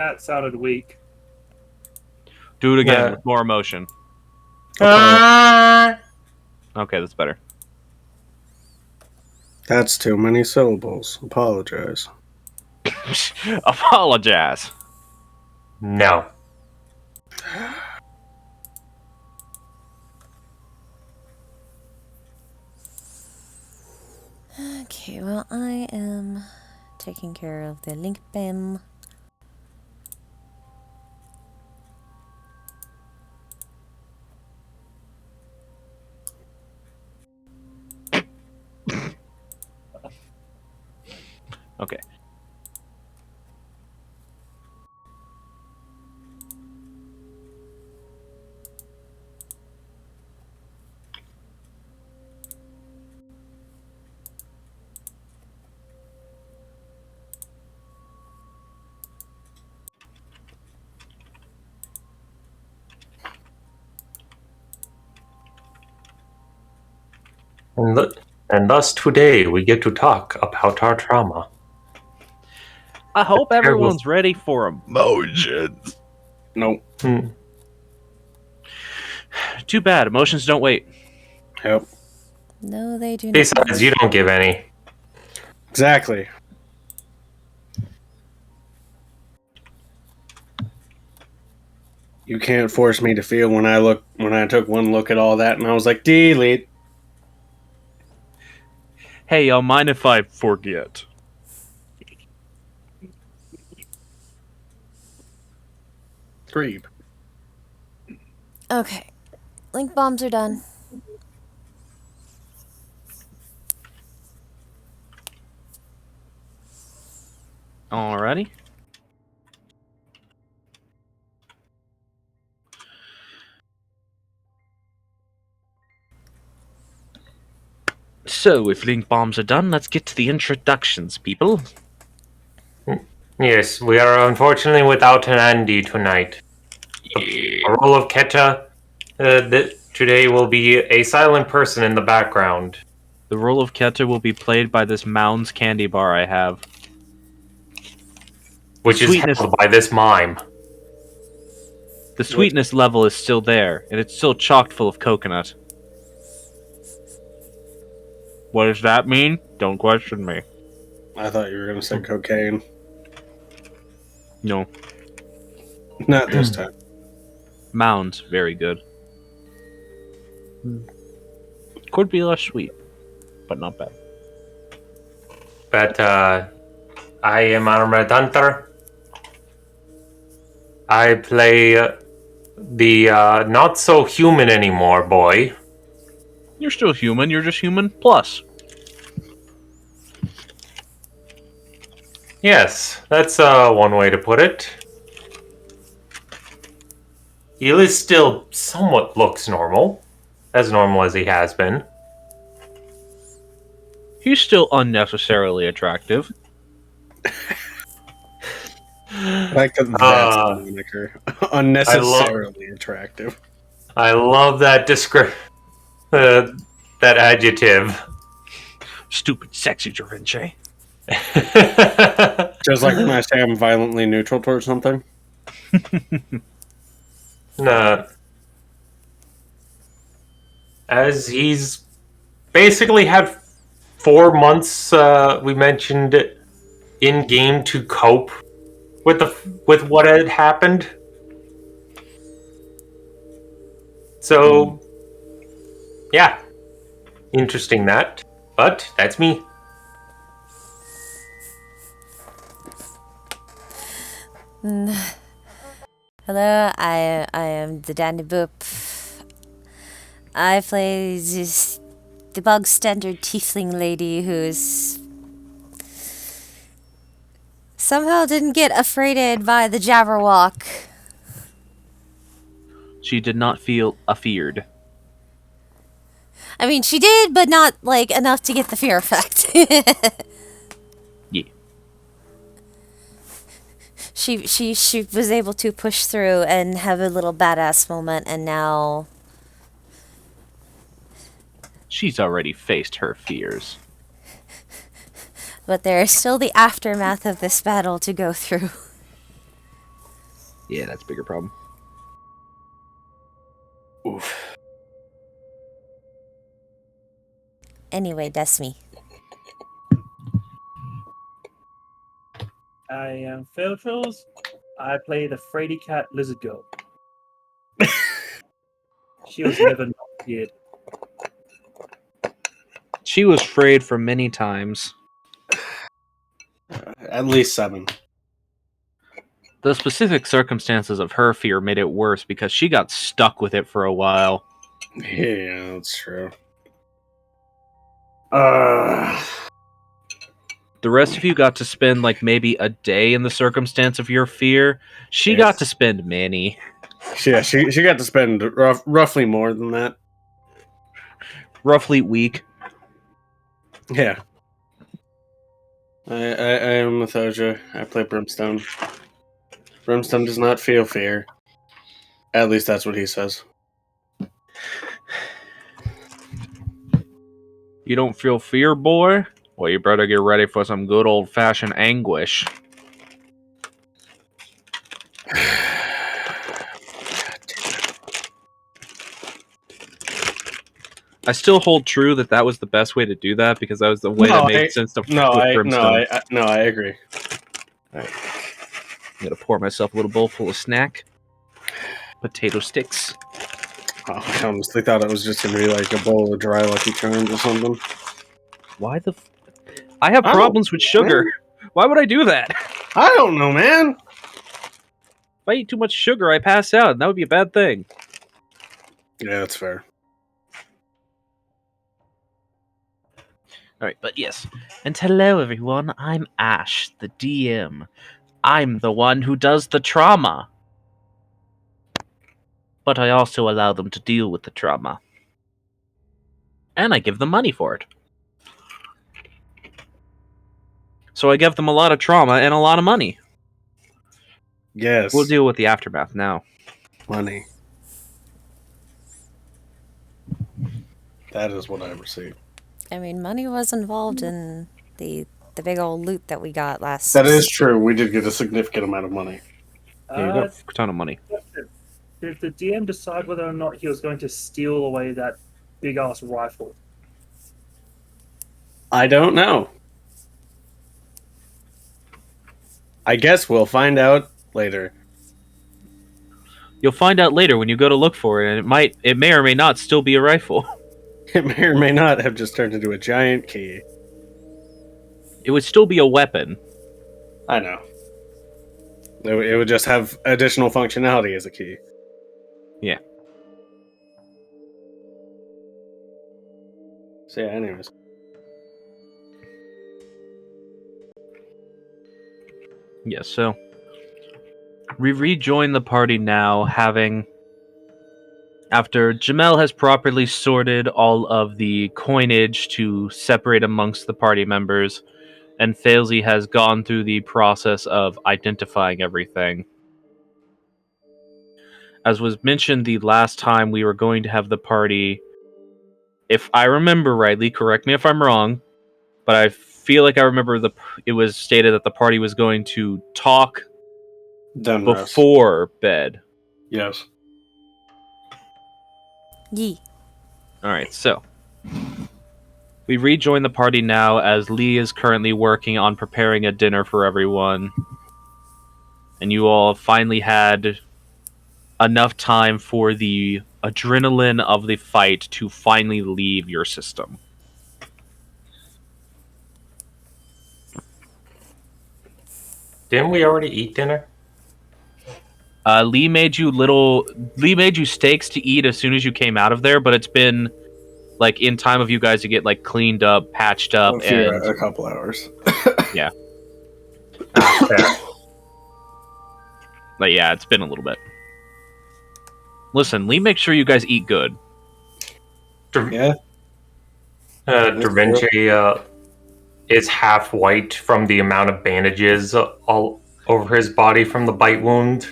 That sounded weak. Do it again Yeah. with more emotion. Ah! Okay, that's better. That's too many syllables. Apologize. Apologize. No. Okay, well, I am taking care of the link BIM. Okay. And thus today we get to talk about our trauma. I hope There everyone's ready for emotions. Nope. Too bad. Emotions don't wait. Yep. No, they do not. Besides, you don't give any. Exactly. You can't force me to feel when I took one look at all that and I was like, delete. Hey, y'all, mind if I forget? Creep. Okay, link bombs are done. Alrighty. So, if link bombs are done, let's get to the introductions, people. Yes, we are unfortunately without an Andy tonight. The role of Keta today will be a silent person in the background. The role of Keta will be played by this Mounds candy bar I have. Which is held by this mime. The sweetness level is still there, and it's still chock full of coconut. What does that mean? Don't question me. I thought you were going to say cocaine. No. Not this time. Mounds, very good. Could be less sweet, but not bad. But I am Armored Hunter. I play the not so human anymore boy. You're still human, you're just human plus. Yes, that's one way to put it. He still somewhat looks normal. As normal as he has been. He's still unnecessarily attractive. Like that's the moniker. Unnecessarily attractive. I love that that adjective. Stupid sexy Jorinche. Just like when I say I'm violently neutral towards something. Nah. As he's basically had 4 months, we mentioned, in game to cope with what had happened. So, yeah, interesting that. But that's me. Hello, I am the Danny Boop. I play the bog standard tiefling lady who's somehow didn't get affrighted by the Jabberwock. She did not feel afeared. I mean, she did, but not like enough to get the fear effect. Yeah. She was able to push through and have a little badass moment, and now She's already faced her fears. But there is still the aftermath of this battle to go through. Yeah, that's a bigger problem. Oof. Anyway, that's me. I am Fairtrolls. I play the Frady Cat Lizard Girl. She was never not weird. She was frayed for many times. At least 7. The specific circumstances of her fear made it worse because she got stuck with it for a while. Yeah, that's true. The rest of you got to spend like maybe a day in the circumstance of your fear. She Yes. got to spend many. Yeah, she got to spend roughly more than that. Roughly week. Yeah. I am Methoja. I play Brimstone. Brimstone does not feel fear. At least that's what he says. You don't feel fear, boy? Well, you better get ready for some good old-fashioned anguish. I still hold true that that was the best way to do that because that was the way that made sense to Brimstone. I agree. I'm gonna pour myself a little bowl full of snack. Potato sticks. Oh, I honestly thought it was just gonna be like a bowl of dry Lucky Charms or something. Why the I have I don't- problems with sugar. Why would I do that? I don't know, man. If I eat too much sugar, I pass out, and that would be a bad thing. Yeah, that's fair. Alright, but yes. And hello, everyone. I'm Ash, the DM. I'm the one who does the trauma. But I also allow them to deal with the trauma. And I give them money for it. So I give them a lot of trauma and a lot of money. Yes. We'll deal with the aftermath now. Money. That is what I received. I mean, money was involved in the big old loot that we got last. That is true. We did get a significant amount of money. Yeah, you got a ton of money. Did the DM decide whether or not he was going to steal away that big ass rifle? I don't know. I guess we'll find out later. You'll find out later when you go to look for it, and it may or may not still be a rifle. It may or may not have just turned into a giant key. It would still be a weapon. I know. It would just have additional functionality as a key. Yeah. So yeah, anyways. Yes, so we rejoin the party now, after Jamel has properly sorted all of the coinage to separate amongst the party members, and Failsy has gone through the process of identifying everything. As was mentioned the last time we were going to have the party, if I remember rightly, correct me if I'm wrong, but I feel like I remember it was stated that the party was going to talk Done before bed. Yes. Yee. Alright, so we rejoin the party now as Lee is currently working on preparing a dinner for everyone. And you all finally had enough time for the adrenaline of the fight to finally leave your system. Didn't we already eat dinner? Lee made you steaks to eat as soon as you came out of there, but it's been like in time of you guys to get like cleaned up, patched up, and a couple hours. yeah. Fair. But yeah, it's been a little bit. Listen, Lee, make sure you guys eat good. Yeah. Da Vinci is half white from the amount of bandages all over his body from the bite wound.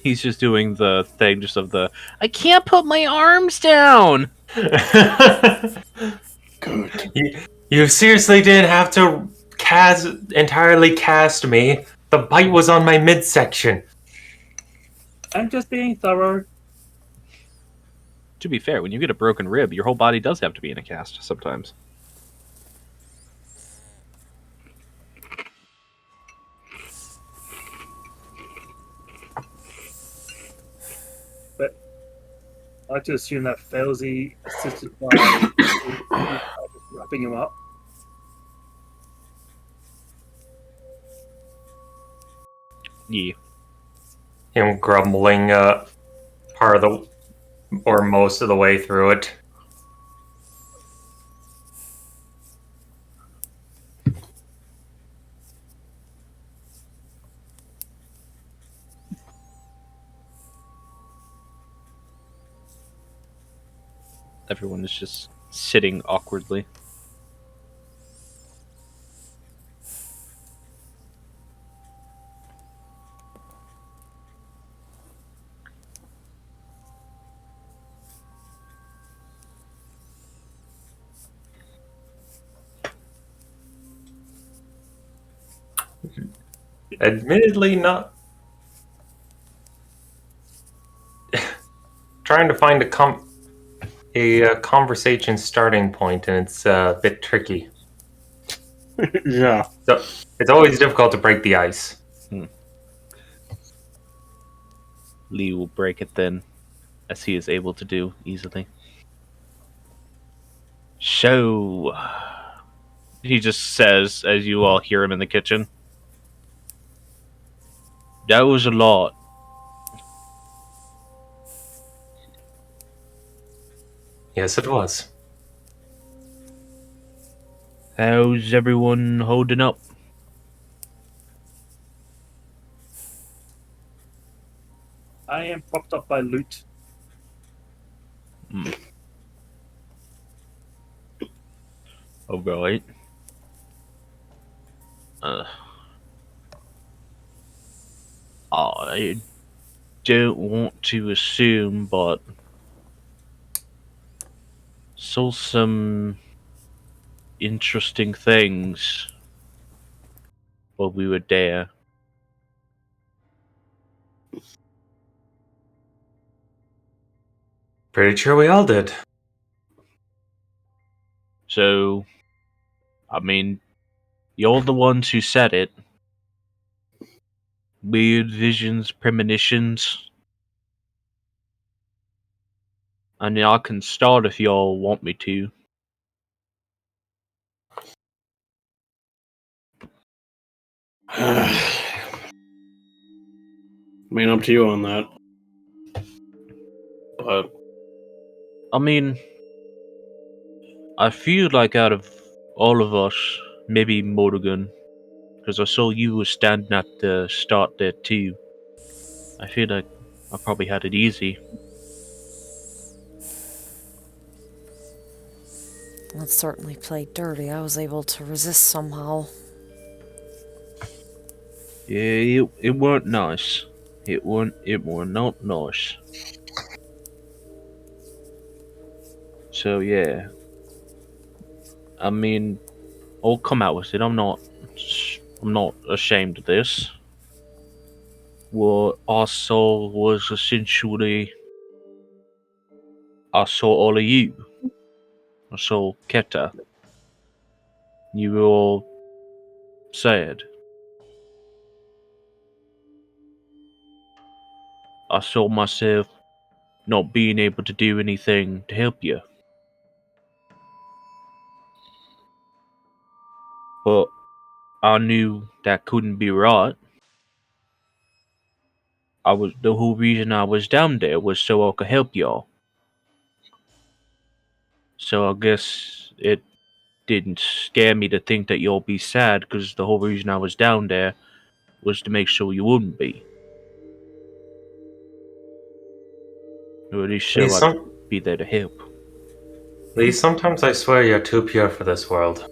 He's just doing the thing just of the I can't put my arms down. Good Good. You seriously didn't have to entirely cast me. The bite was on my midsection. I'm just being thorough. To be fair, when you get a broken rib, your whole body does have to be in a cast sometimes. I like to assume that Failsy assisted by wrapping him up. Yeah. Him grumbling part of the or most of the way through it. Everyone is just sitting awkwardly. Admittedly, not trying to find a conversation starting point, and it's a bit tricky. Yeah. So it's always difficult to break the ice. Lee will break it then, as he is able to do easily. So, he just says, as you all hear him in the kitchen, that was a lot. Yes, it was. How's everyone holding up? I am propped up by loot. Alright. I don't want to assume, but saw some interesting things while we were there. Pretty sure we all did. So, I mean, you're the ones who said it. Weird visions, premonitions. I mean, I can start if y'all want me to. I mean, up to you on that. But I mean, I feel like out of all of us, maybe Morrigan, because I saw you were standing at the start there too. I feel like I probably had it easy. That certainly played dirty. I was able to resist somehow. Yeah, it weren't nice. It were not nice. So yeah. I mean, I'll come out with it. I'm not ashamed of this. What I saw was essentially, I saw all of you. I saw Keta. You were all sad. I saw myself not being able to do anything to help you. But I knew that couldn't be right. The whole reason I was down there was so I could help y'all. So I guess it didn't scare me to think that y'all be sad, because the whole reason I was down there was to make sure you wouldn't be. Or at least so I'd be there to help. Lee, sometimes I swear you're too pure for this world.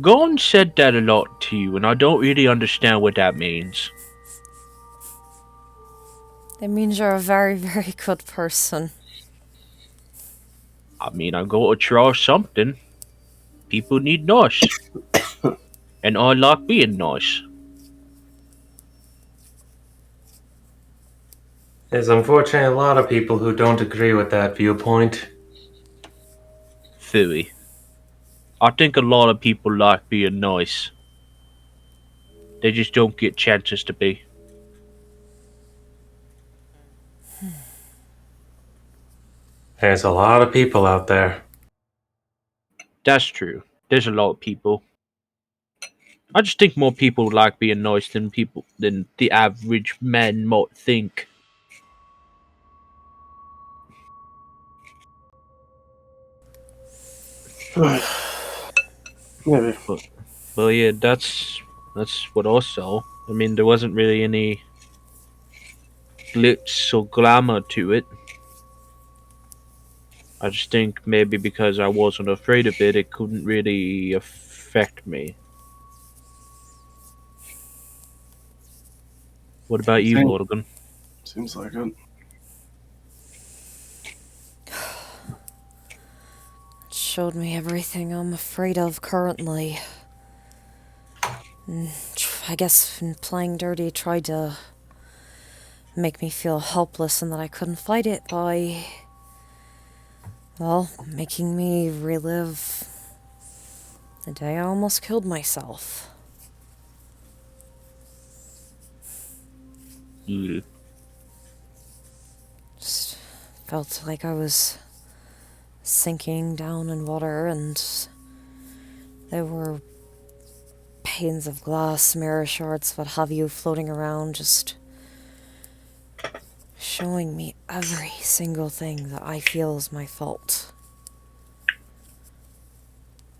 Gon said that a lot to you, and I don't really understand what that means. It means you're a very, very good person. I mean, I'm going to try something. People need nice. And I like being nice. There's unfortunately a lot of people who don't agree with that viewpoint. Philly. I think a lot of people like being nice. They just don't get chances to be. There's a lot of people out there. That's true. There's a lot of people. I just think more people like being nice than the average man might think. Maybe. Well, yeah, that's what I saw. I mean, there wasn't really any glitz or glamour to it. I just think maybe because I wasn't afraid of it, it couldn't really affect me. What about you, Same. Morgan? Seems like it. It showed me everything I'm afraid of currently. I guess playing dirty tried to make me feel helpless and that I couldn't fight it by, well, making me relive the day I almost killed myself. Ugh. Just felt like I was sinking down in water, and there were panes of glass, mirror shards, what have you, floating around, just showing me every single thing that I feel is my fault.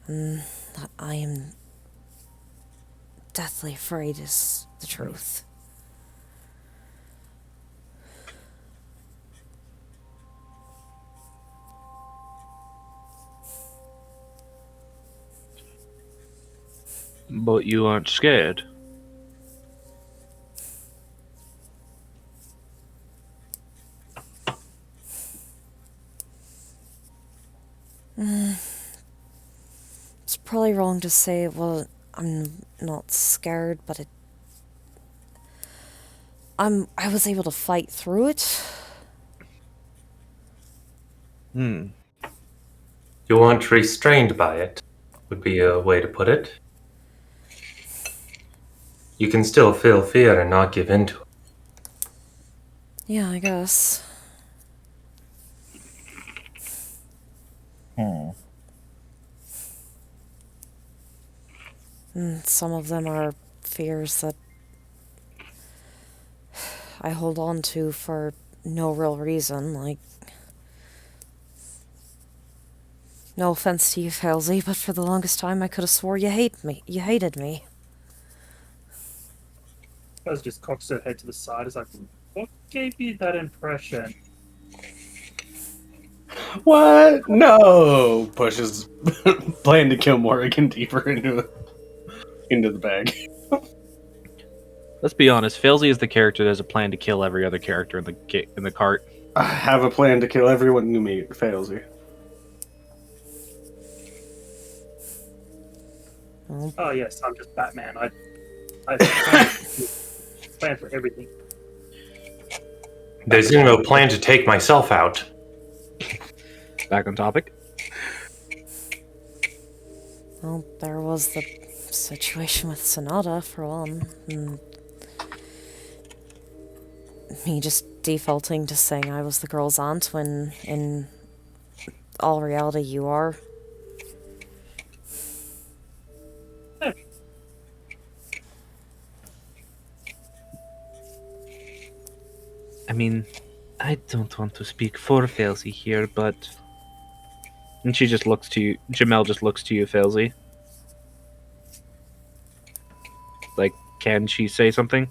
And that I am deathly afraid is the truth. But you aren't scared. It's probably wrong to say, well, I'm not scared, but I was able to fight through it. Hmm. You aren't restrained by it, would be a way to put it. You can still feel fear and not give in to it. Yeah, I guess. And some of them are fears that I hold on to for no real reason, like... No offense to you, Falsey, but for the longest time I could have swore you hated me. Buzz just cocks her head to the side. It's like, what gave you that impression? What? No! Pushes plan to kill Morrigan deeper into the bag. Let's be honest. Failsy is the character that has a plan to kill every other character in the cart. I have a plan to kill everyone you meet. Failsy. Oh yes, I'm just Batman. I plan for everything. There's no plan to take myself out. Back on topic. Well, there was the situation with Sonata, for one. And me just defaulting to saying I was the girl's aunt when, in all reality, you are. I mean, I don't want to speak for Failsy here, but... And she just looks to you. Jamel just looks to you, Failsy. Like, can she say something?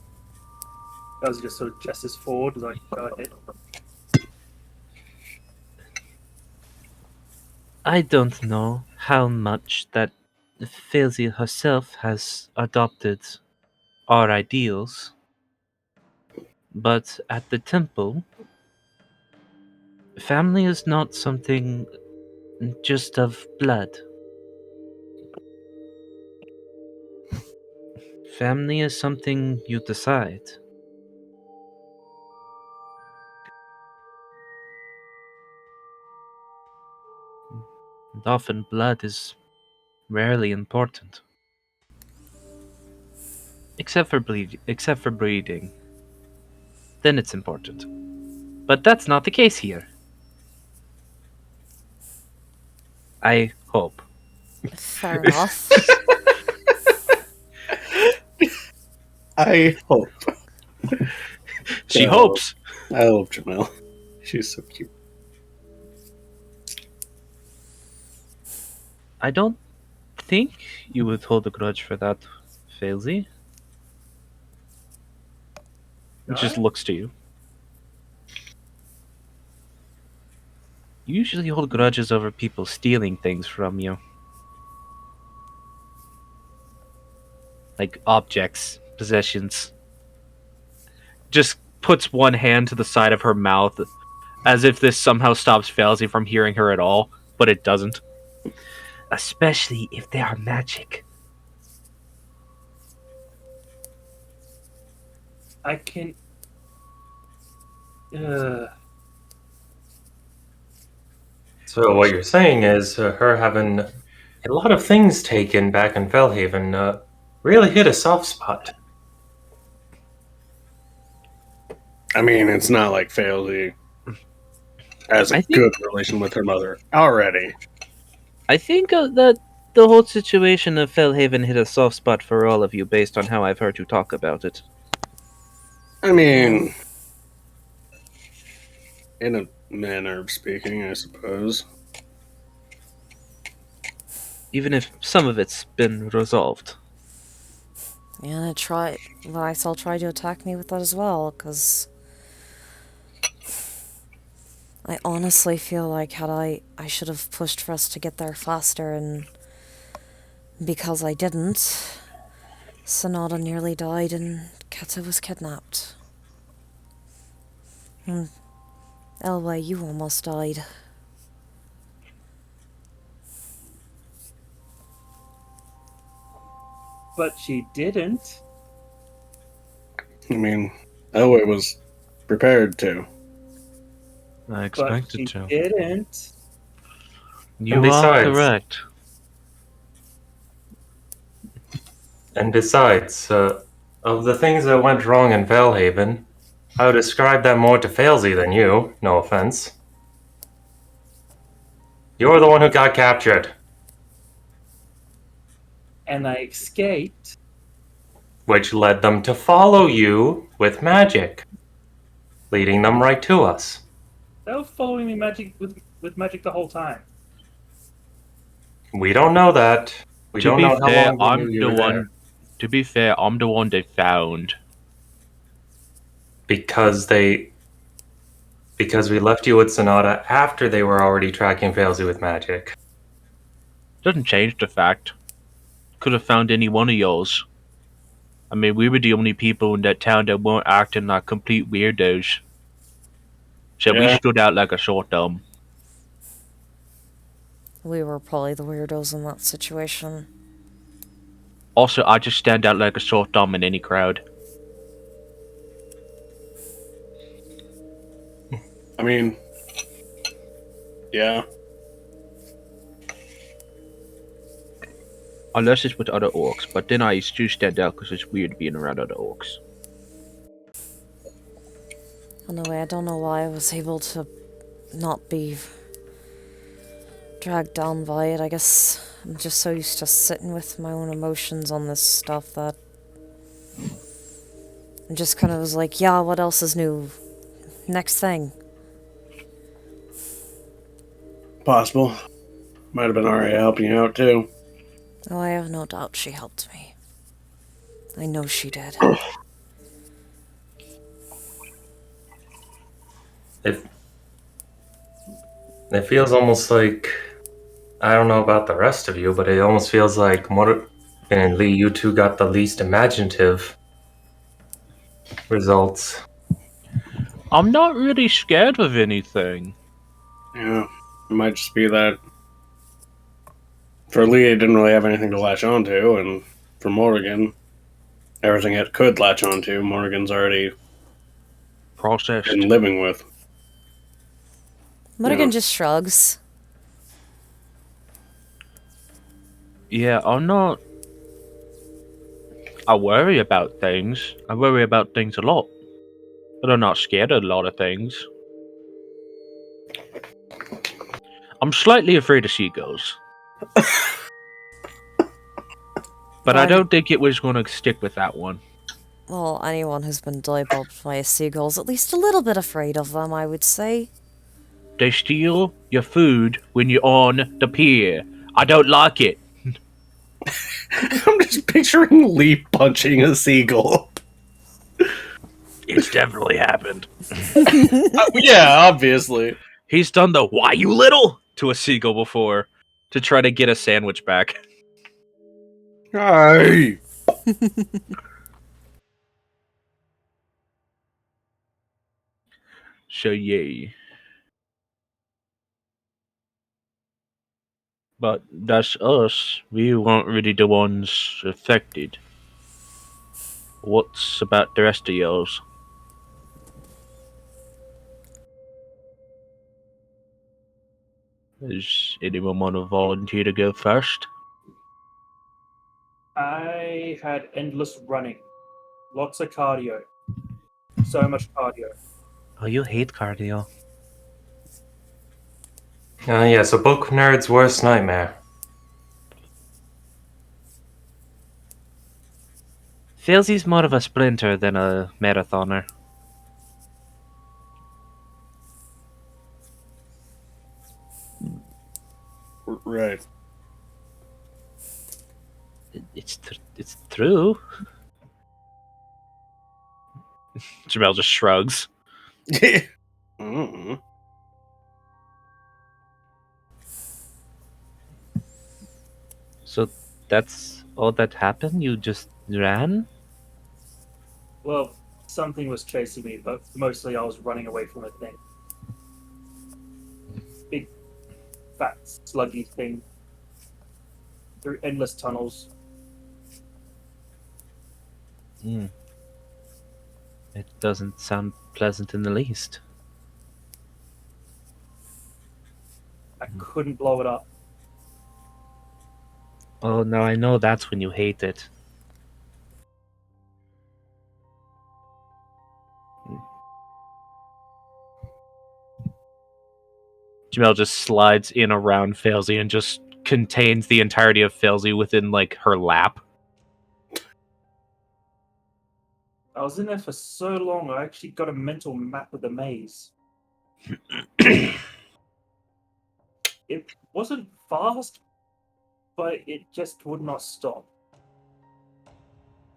Buzz just sort of gestures forward, like, go ahead. I don't know how much that Failsy herself has adopted our ideals, but at the temple, family is not something Just of blood. Family is something you decide. And often blood is rarely important. Except for breeding. Then it's important. But that's not the case here. I hope. Fair enough. I hope. She Yeah. hopes. I love Jamel. She's so cute. I don't think you would hold a grudge for that, Failsy. It just looks to you. You usually hold grudges over people stealing things from you. Like objects, possessions. Just puts one hand to the side of her mouth as if this somehow stops Failsy from hearing her at all, but it doesn't. Especially if they are magic. I can. So what you're saying is her having a lot of things taken back in Fellhaven really hit a soft spot. I mean, it's not like Failsy has a I think- good relation with her mother already. I think that the whole situation of Fellhaven hit a soft spot for all of you based on how I've heard you talk about it. I mean, in a manner of speaking, I suppose. Even if some of it's been resolved. And Lysol tried to attack me with that as well, because I honestly feel like I should have pushed for us to get there faster, and because I didn't, Sonata nearly died and Keta was kidnapped. And Elway, you almost died. But she didn't. I mean, Elway was prepared to. I But she didn't. You And are besides- correct. And besides, of the things that went wrong in Fellhaven, I would ascribe that more to Failsy than you, no offense. You're the one who got captured, And I escaped. which led them to follow you with magic, leading them right to us. They were following me with magic the whole time. We don't know that. We To don't be know how fair, long they I'm knew you the were one. there. To be fair, I'm the one they found. Because we left you with Sonata after they were already tracking Failsy with magic. Doesn't change the fact. Could have found any one of yours. I mean, we were the only people in that town that weren't acting like complete weirdos. So we Yeah. stood out like a sore thumb. We were probably the weirdos in that situation. Also, I just stand out like a sore thumb in any crowd. I mean, yeah. Unless it's with other orcs, but then I do stand out because it's weird being around other orcs. Anyway, I don't know why I was able to not be dragged down by it. I guess I'm just so used to sitting with my own emotions on this stuff that I just kind of was like, yeah, what else is new? Next thing. Possible. Might have been Arya helping you out, too. Oh, I have no doubt she helped me. I know she did. It feels almost like, I don't know about the rest of you, but it almost feels like Morgan and Lee, you two got the least imaginative results. I'm not really scared of anything. Yeah. It might just be that For Lee, it didn't really have anything to latch onto, and for Morrigan, everything it could latch onto, Morrigan's already Processed. been living with. Mulligan Yeah. just shrugs. Yeah, I'm not. I worry about things. I worry about things a lot. But I'm not scared of a lot of things. I'm slightly afraid of seagulls. But I Fine. don't think it was going to stick with that one. Well, anyone who's been diabolical by a seagull's at least a little bit afraid of them, I would say. They steal your food when you're on the pier. I don't like it. I'm just picturing Lee punching a seagull. It's definitely happened. Yeah, obviously. He's done the "why you little" to a seagull before to try to get a sandwich back. Hey! So yay. But that's us. We weren't really the ones affected. What's about the rest of yours? Does anyone want to volunteer to go first? I had endless running, lots of cardio, so much cardio. Oh, you hate cardio. Yes, a book nerd's worst nightmare. Feels he's more of a sprinter than a marathoner. Right. It's true. Jamel just shrugs. Mm-mm. So that's all that happened? You just ran? Well, something was chasing me, but mostly I was running away from a thing. Big, fat, sluggy thing. Through endless tunnels. Hmm. It doesn't sound pleasant in the least. I couldn't blow it up. Oh, now I know that's when you hate it. Jamel just slides in around Failsy and just contains the entirety of Failsy within, like, her lap. I was in there for so long, I actually got a mental map of the maze. It wasn't fast, but it just would not stop.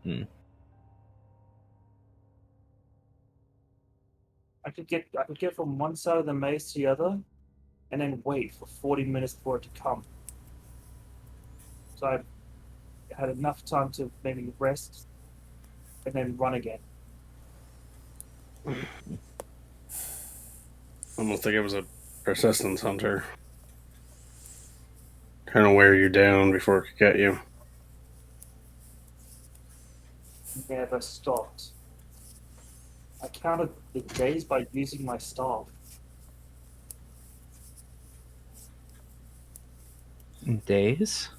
Hmm. I could get from one side of the maze to the other, and then wait for 40 minutes for it to come. So I had enough time to maybe rest, and then run again. Almost like it was a persistence hunter. Trying to wear you down before it could get you. Never stopped. I counted the days by using my staff. Days?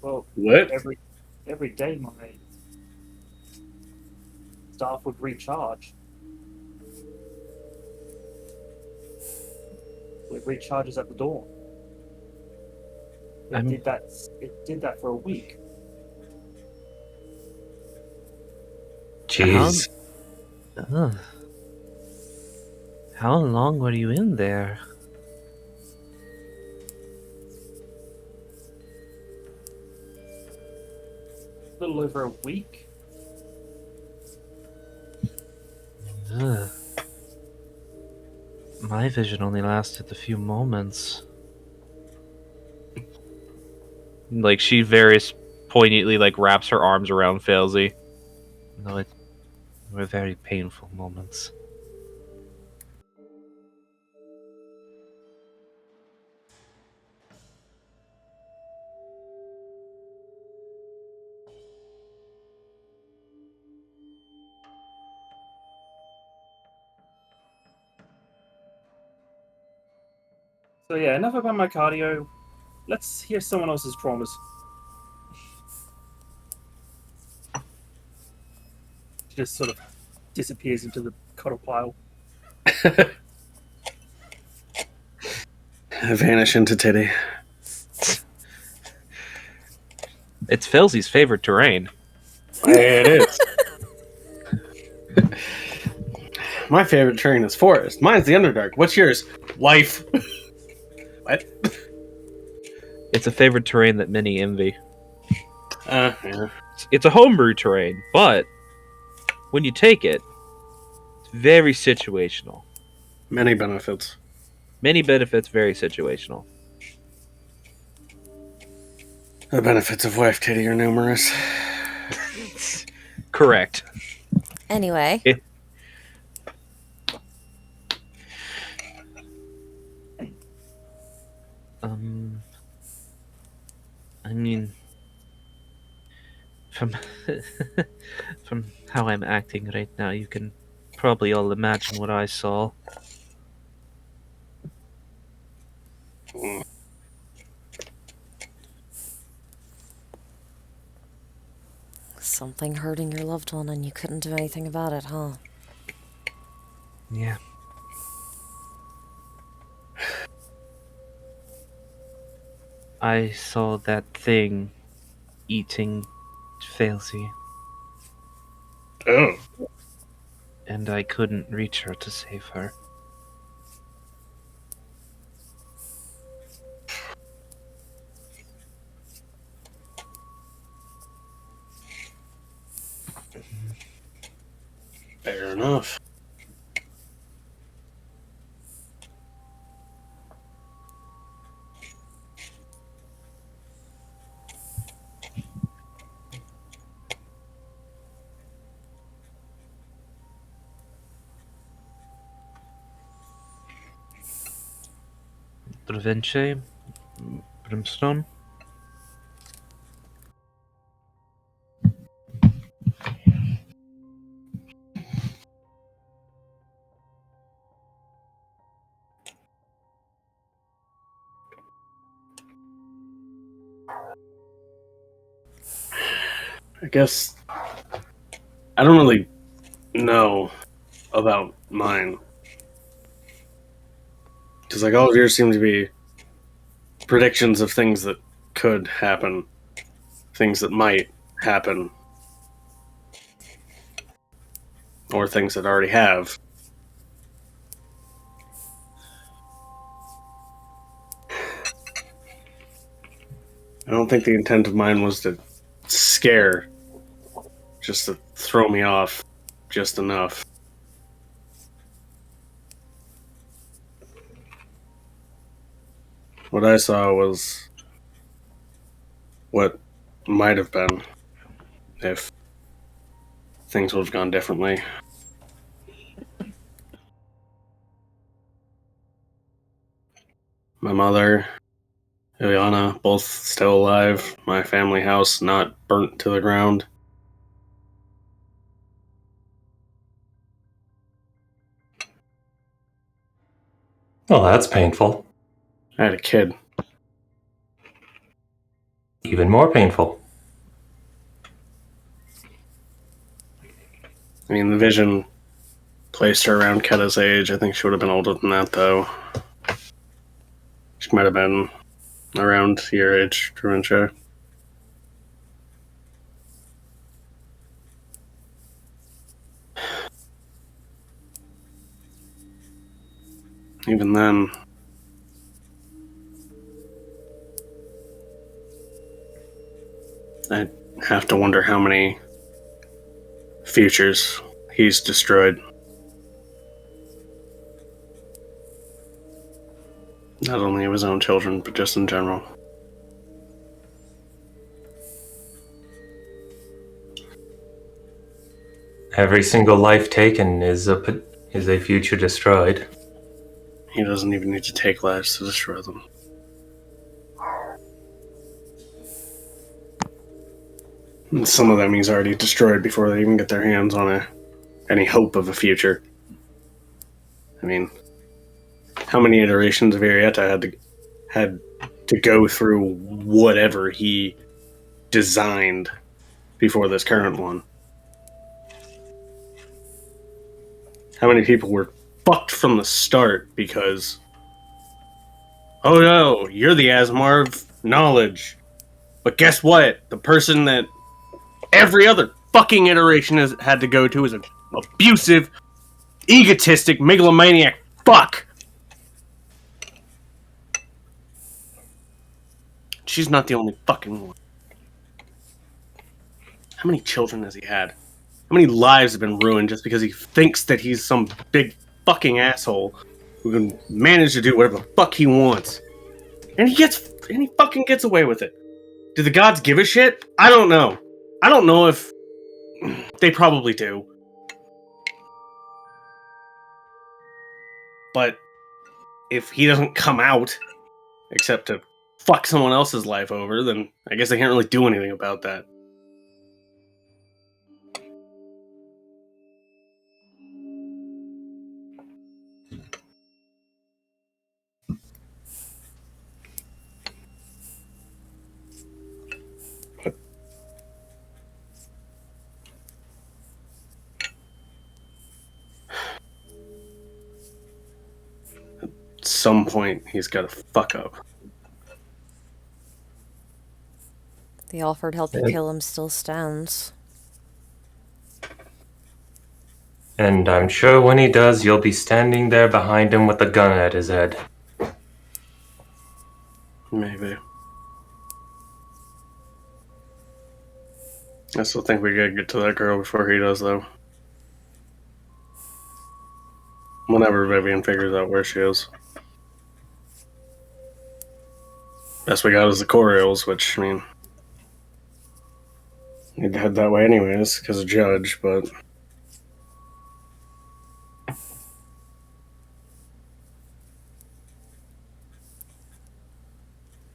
Well, What? every day my staff would recharge. It recharges at the dawn. It I'm- did that. It did that for a week. Jeez. Ugh. How long were you in there? A little over a week. Ugh. My vision only lasted a few moments. Like, she very poignantly, like, wraps her arms around Failsy. No, it were very painful moments. So yeah, enough about my cardio. Let's hear someone else's traumas. She just sort of disappears into the cuddle pile. I vanish into Titty. It's Filzy's favorite terrain. It is. My favorite terrain is forest. Mine's the Underdark. What's yours? Life. What? It's a favorite terrain that many envy. Yeah. It's a homebrew terrain, but when you take it, it's very situational. Many benefits. Many benefits, very situational. The benefits of wife titty are numerous. Correct. Anyway, I mean, from from how I'm acting right now, you can probably all imagine what I saw. something hurting your loved one and you couldn't do anything about it, huh? Yeah. I saw that thing eating Failsy, Oh. and I couldn't reach her to save her. Fair enough. Dravenche? Brimstone? I guess I don't really know about mine. Because like all of yours seem to be predictions of things that could happen, things that might happen, or things that already have. I don't think the intent of mine was to scare, just to throw me off just enough. What I saw was what might have been if things would have gone differently. My mother, Ileana, both still alive. My family house not burnt to the ground. Well, that's painful. I had a kid. Even more painful. I mean, the vision placed her around Ketta's age. I think she would have been older than that, though. She might have been around your age, Dravenche. Even then, I have to wonder how many futures he's destroyed. Not only of his own children, but just in general. Every single life taken is a future destroyed. He doesn't even need to take lives to destroy them. And some of them he's already destroyed before they even get their hands on any hope of a future. I mean, how many iterations of Arietta had to go through whatever he designed before this current one. How many people were fucked from the start because, oh no, you're the Asmar of knowledge. But guess what? The person that every other fucking iteration has had to go to is an abusive, egotistic, megalomaniac fuck. She's not the only fucking one. How many children has he had? How many lives have been ruined just because he thinks that he's some big fucking asshole who can manage to do whatever the fuck he wants? And he fucking gets away with it. Do the gods give a shit? I don't know. I don't know if they probably do. But if he doesn't come out except to fuck someone else's life over, then I guess they can't really do anything about that. At some point, he's got to fuck up. The offer to help you kill him still stands. And I'm sure when he does, you'll be standing there behind him with a gun at his head. Maybe. I still think we gotta get to that girl before he does, though. Whenever Vivian figures out where she is. Best we got is the Coriels, which, I mean, need to head that way anyways, because of Judge, but... I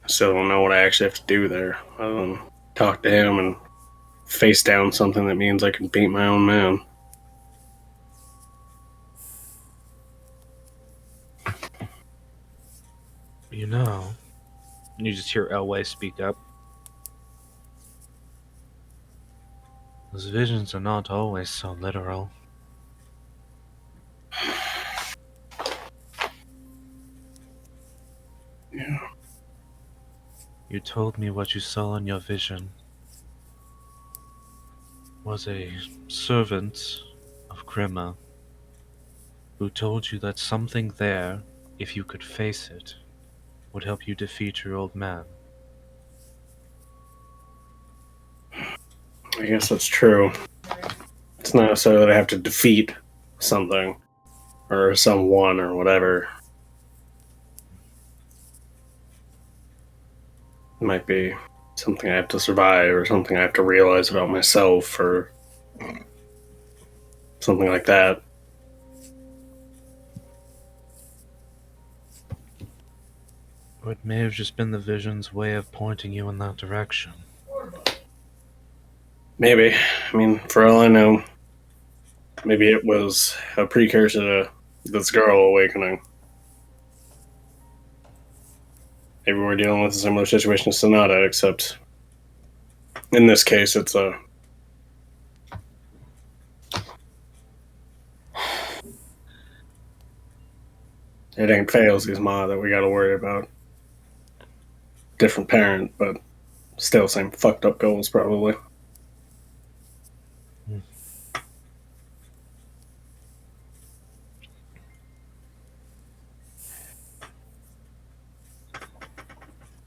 still don't know what I actually have to do there, other than talk to him and face down something that means I can beat my own man. You know, you just hear Elway speak up. Those visions are not always so literal. Yeah. You told me what you saw in your vision was a servant of Grima who told you that something there, if you could face it, would help you defeat your old man. I guess that's true. It's not necessarily that I have to defeat something or someone or whatever. It might be something I have to survive or something I have to realize about myself or something like that. Or it may have just been the vision's way of pointing you in that direction. Maybe. I mean, for all I know, maybe it was a precursor to this girl awakening. Maybe we're dealing with a similar situation as Sonata, except in this case it's a... It ain't Failsy's ma that we gotta worry about. Different parent, but still same fucked up goals, probably.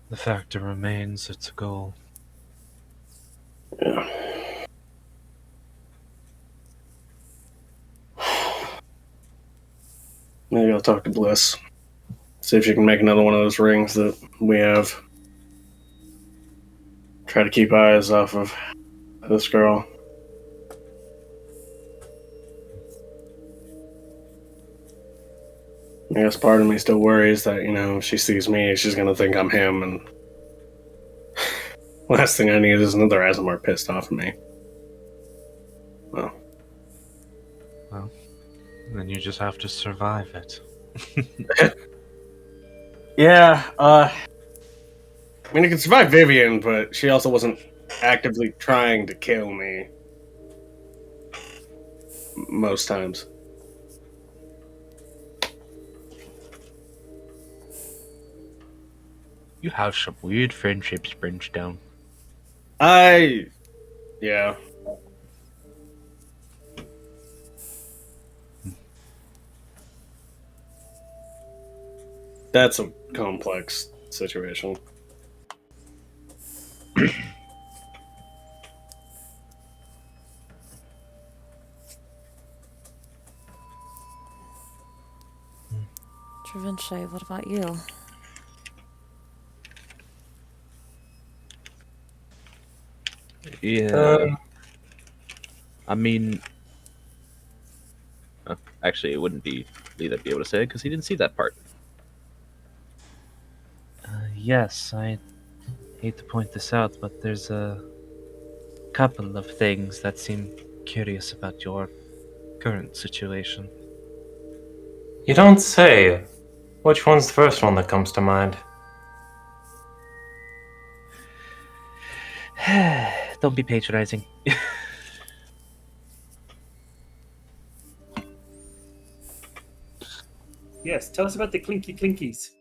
The fact remains, it's a goal. Yeah. Maybe I'll talk to Bliss. See if she can make another one of those rings that we have. Try to keep eyes off of this girl. I guess part of me still worries that, you know, if she sees me, she's gonna think I'm him, and last thing I need is another Aasimar pissed off at me. Well, Then you just have to survive it. Yeah, I mean, I could survive Vivian, but she also wasn't actively trying to kill me. Most times. You have some weird friendships, Brimstone. Yeah. That's a complex situation. Travinci, what about you? Yeah. I mean, actually, it wouldn't be Lee that'd be able to say it because he didn't see that part. Yes, I hate to point this out, but there's a couple of things that seem curious about your current situation. You don't say. Which one's the first one that comes to mind? Don't be patronizing. Yes, tell us about the clinky clinkies.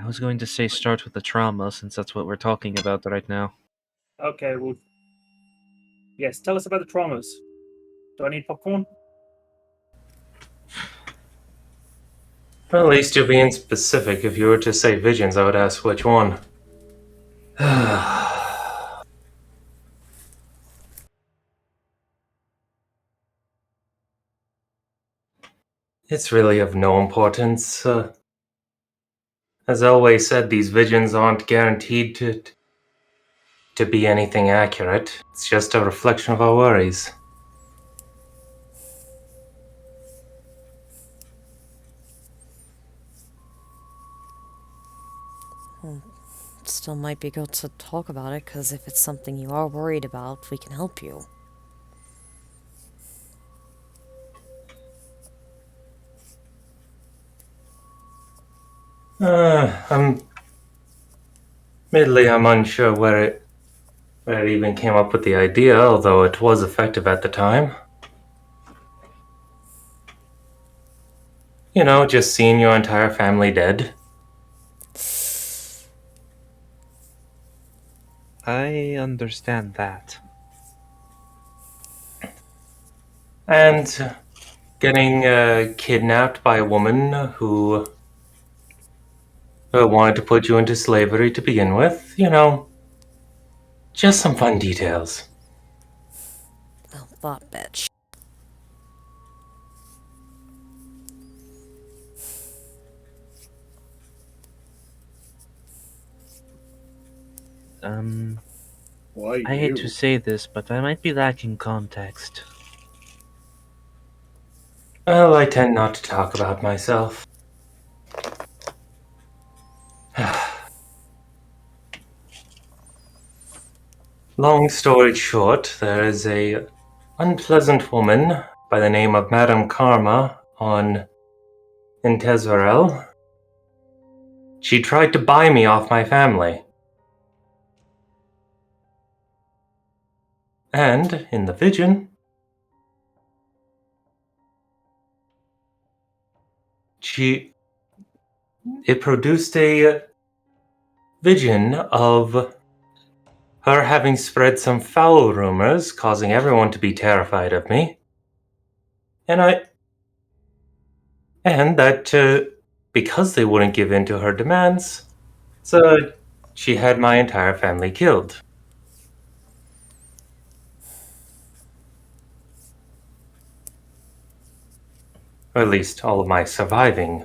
I was going to say start with the trauma since that's what we're talking about right now. Okay, well. Yes, tell us about the traumas. Do I need popcorn? Well, at least you're being specific. If you were to say visions, I would ask which one. It's really of no importance. As Elway said, these visions aren't guaranteed to be anything accurate. It's just a reflection of our worries. Still might be good to talk about it, because if it's something you are worried about, we can help you. Admittedly, I'm unsure where it even came up with the idea, although it was effective at the time. You know, just seeing your entire family dead. I understand that. And getting kidnapped by a woman who wanted to put you into slavery to begin with. You know, just some fun details. Oh, that bitch. Why I hate to say this, but I might be lacking context. Well, I tend not to talk about myself. Long story short, there is a unpleasant woman by the name of Madame Karma in Tezvarel. She tried to buy me off my family. And, in the vision, it produced a vision of her having spread some foul rumors, causing everyone to be terrified of me. And that because they wouldn't give in to her demands, so she had my entire family killed. Or at least all of my surviving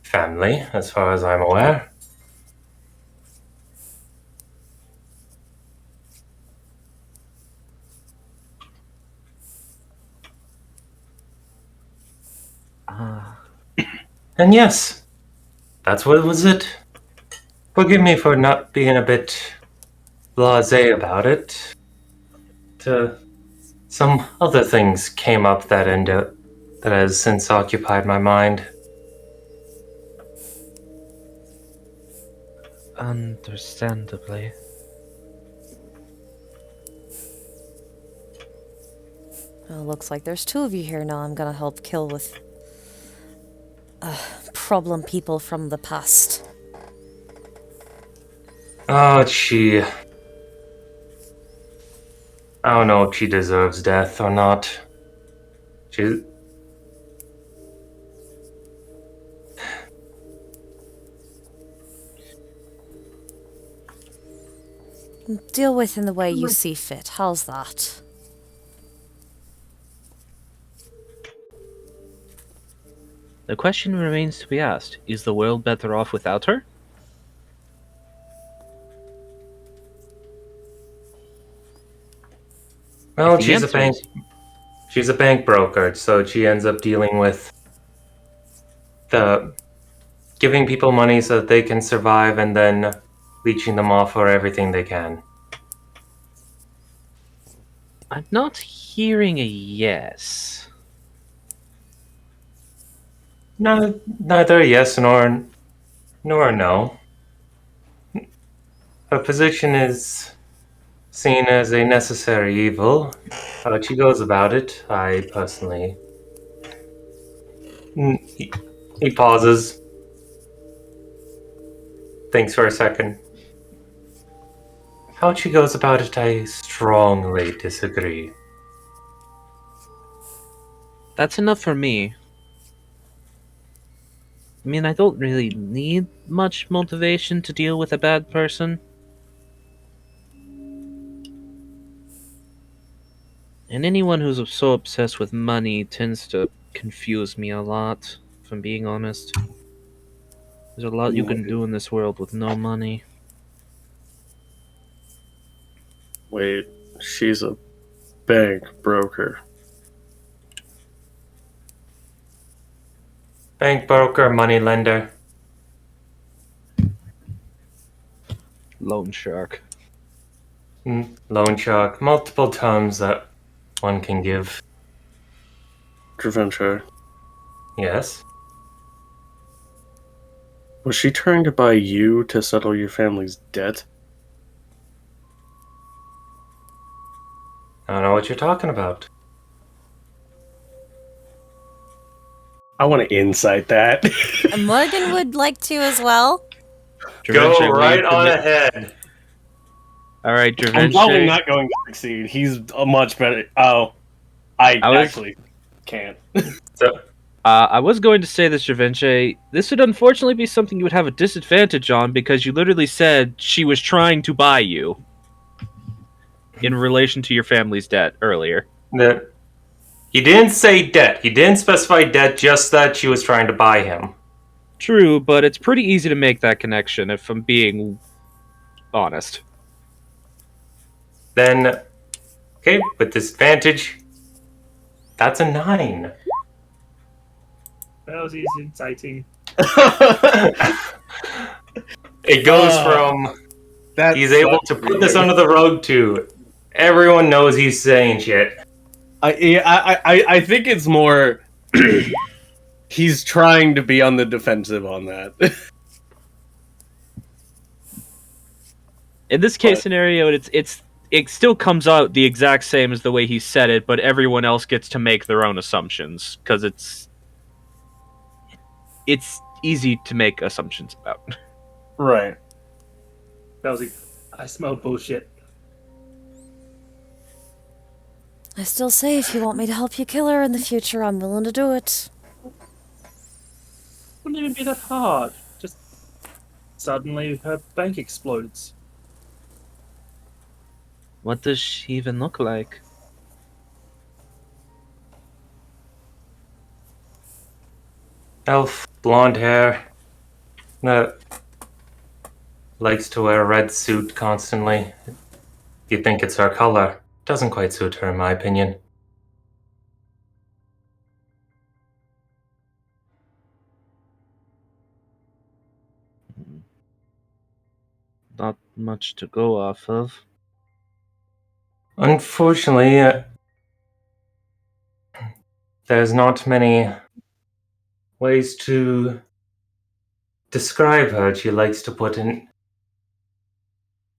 family, as far as I'm aware. And yes, that's what was it. Forgive me for not being a bit blasé about it. Some other things came up that has since occupied my mind. Understandably. Well, looks like there's two of you here now. I'm gonna help kill with problem people from the past. Oh, she. I don't know if she deserves death or not. She. Deal with in the way you see fit. How's that? The question remains to be asked: is the world better off without her? Well, If the she's a answer bank. is- She's a bank broker, so she ends up dealing with the giving people money so that they can survive, and then leeching them off for everything they can. I'm not hearing a yes. No, neither yes nor no. Her position is seen as a necessary evil. How she goes about it, I personally. He pauses, thinks for a second. How she goes about it, I strongly disagree. That's enough for me. I mean, I don't really need much motivation to deal with a bad person. And anyone who's so obsessed with money tends to confuse me a lot, if I'm being honest. There's a lot you can do in this world with no money. Wait, she's a bank broker. Bank broker, money lender. Loan shark. Loan shark. Multiple terms that one can give. Draventure. Yes. Was she trying to buy you to settle your family's debt? I don't know what you're talking about. I want to insight that. And Morgan would like to as well. Dravenche, will you right on commit- ahead. All right, I'm probably Dravenche. not going to succeed. He's a much better. Oh, I was- actually can't. So, I was going to say this, Dravenche. This would unfortunately be something you would have a disadvantage on because you literally said she was trying to buy you in relation to your family's debt earlier. he didn't say debt. He didn't specify debt, just that she was trying to buy him. True, but it's pretty easy to make that connection if I'm being honest. Then, okay, with disadvantage, that's a 9. That was easy inciting. It goes from That he's able to put this under the rug to everyone knows he's saying shit. I think it's more. He's trying to be on the defensive on that. In this case scenario, it still comes out the exact same as the way he said it, but everyone else gets to make their own assumptions because it's easy to make assumptions about. Right. Bowsy, I smell bullshit. I still say if you want me to help you kill her in the future, I'm willing to do it. Wouldn't even be that hard. Just suddenly her bank explodes. What does she even look like? Elf, blonde hair, that likes to wear a red suit constantly. You think it's her color. Doesn't quite suit her, in my opinion. Not much to go off of. Unfortunately, there's not many ways to describe her. She likes to put in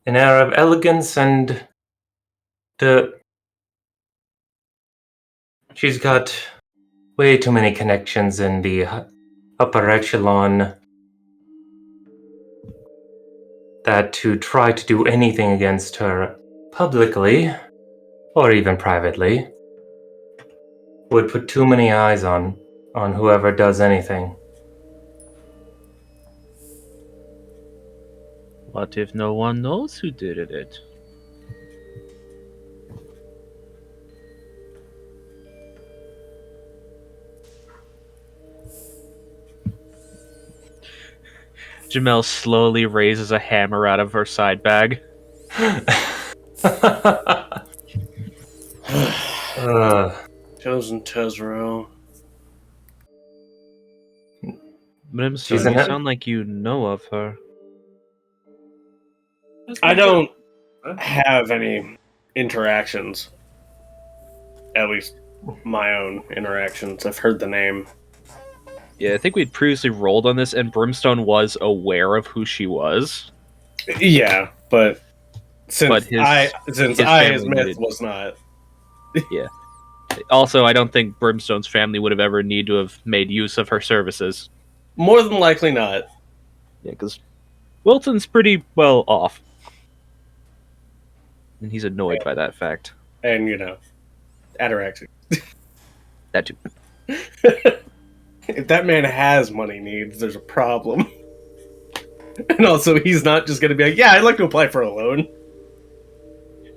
an air of elegance and she's got way too many connections in the upper echelon that to try to do anything against her publicly or even privately would put too many eyes on whoever does anything. What if no one knows who did it? Jamel slowly raises a hammer out of her side bag. Chosen Tezro. Brimstone, She's an- you sound like you know of her. I don't have any interactions. At least my own interactions. I've heard the name. Yeah, I think we'd previously rolled on this, and Brimstone was aware of who she was. Yeah, but since But his his family myth needed- was not. Also, I don't think Brimstone's family would have ever need to have made use of her services. More than likely not. Yeah, because Wilton's pretty well off. And he's annoyed by that fact. And, ataraxia. That too. If that man has money needs, there's a problem. And also, he's not just going to be like, yeah, I'd like to apply for a loan.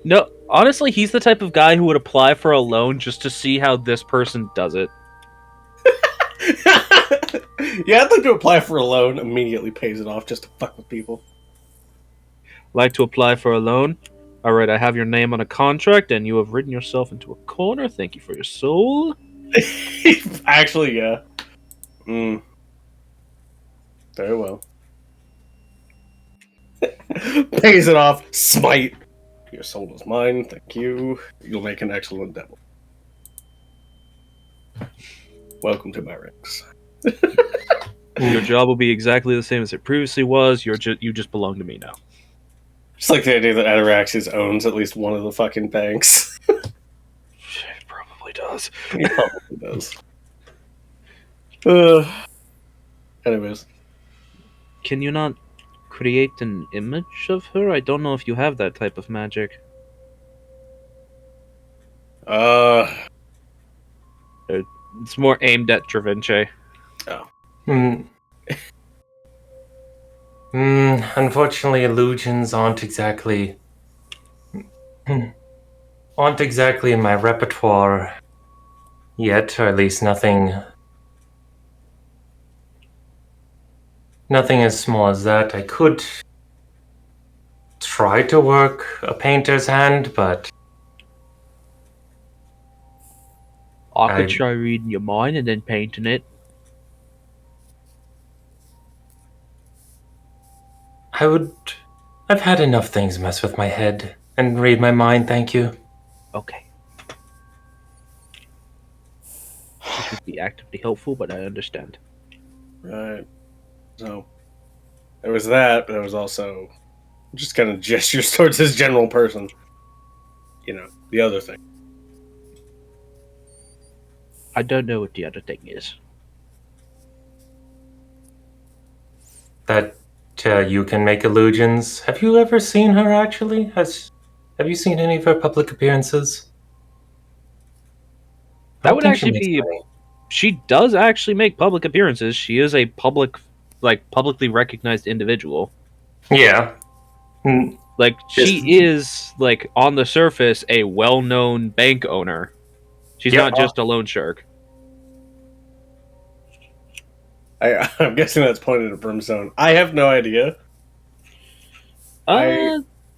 No, honestly, he's the type of guy who would apply for a loan just to see how this person does it. Yeah, I'd like to apply for a loan, immediately pays it off just to fuck with people. Like to apply for a loan? Alright, I have your name on a contract, and you have written yourself into a corner. Thank you for your soul. Actually, yeah. Very well. Pays it off. Smite. Your soul is mine. Thank you. You'll make an excellent devil. Welcome to my ranks. Your job will be exactly the same as it previously was. You just belong to me now. Just like the idea that Ataraxis owns at least one of the fucking banks. It probably does. He probably does. Anyways. Can you not create an image of her? I don't know if you have that type of magic. It's more aimed at Travince. Unfortunately, illusions aren't exactly in my repertoire yet, or at least nothing as small as that. I could try to work a painter's hand, but I could I- try reading your mind and then painting it. I've had enough things mess with my head and read my mind, thank you. Okay. This would be actively helpful, but I understand. Right. So, there was that, but there was also just kind of gestures towards his general person. The other thing. I don't know what the other thing is. That you can make illusions. Have you ever seen her actually? Have you seen any of her public appearances? That I don't would think she actually makes be- money. She does actually make public appearances. She is a publicly recognized individual. Yeah. Mm, Like, she is, on the surface, a well-known bank owner. She's Yeah. not just a loan shark. I'm guessing that's pointed at Brimstone. I have no idea.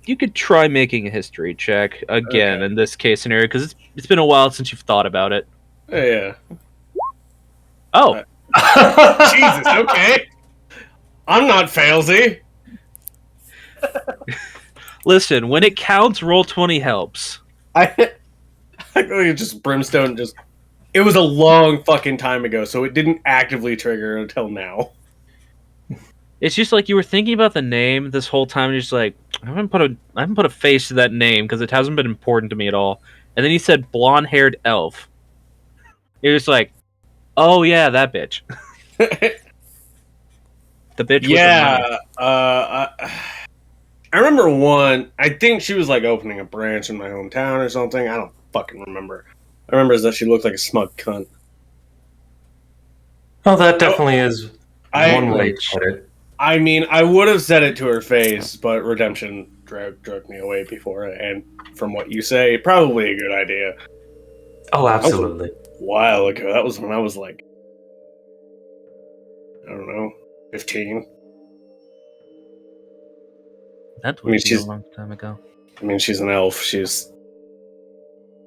You could try making a history check again Okay. in this case scenario, because it's been a while since you've thought about it. Yeah. Oh, Jesus, okay. I'm not failsy. listen, when it counts, roll 20 helps. I really just Brimstone just. It was a long fucking time ago, so it didn't actively trigger until now. It's just like you were thinking about the name this whole time, and you're just like, I haven't put a face to that name because it hasn't been important to me at all. And then he said blonde-haired elf. You're just like, oh yeah, that bitch. The bitch with the money. Yeah, I remember one. I think she was like opening a branch in my hometown or something. I don't fucking remember. I remember that she looked like a smug cunt. Oh, that definitely is I- one way to put it. I mean, I would have said it to her face, but redemption drug me away before it. And from what you say, probably a good idea. Oh, absolutely. A while ago. That was when I was like, I don't know, 15. That I mean, was a she's- long time ago. I mean, she's an elf. She's,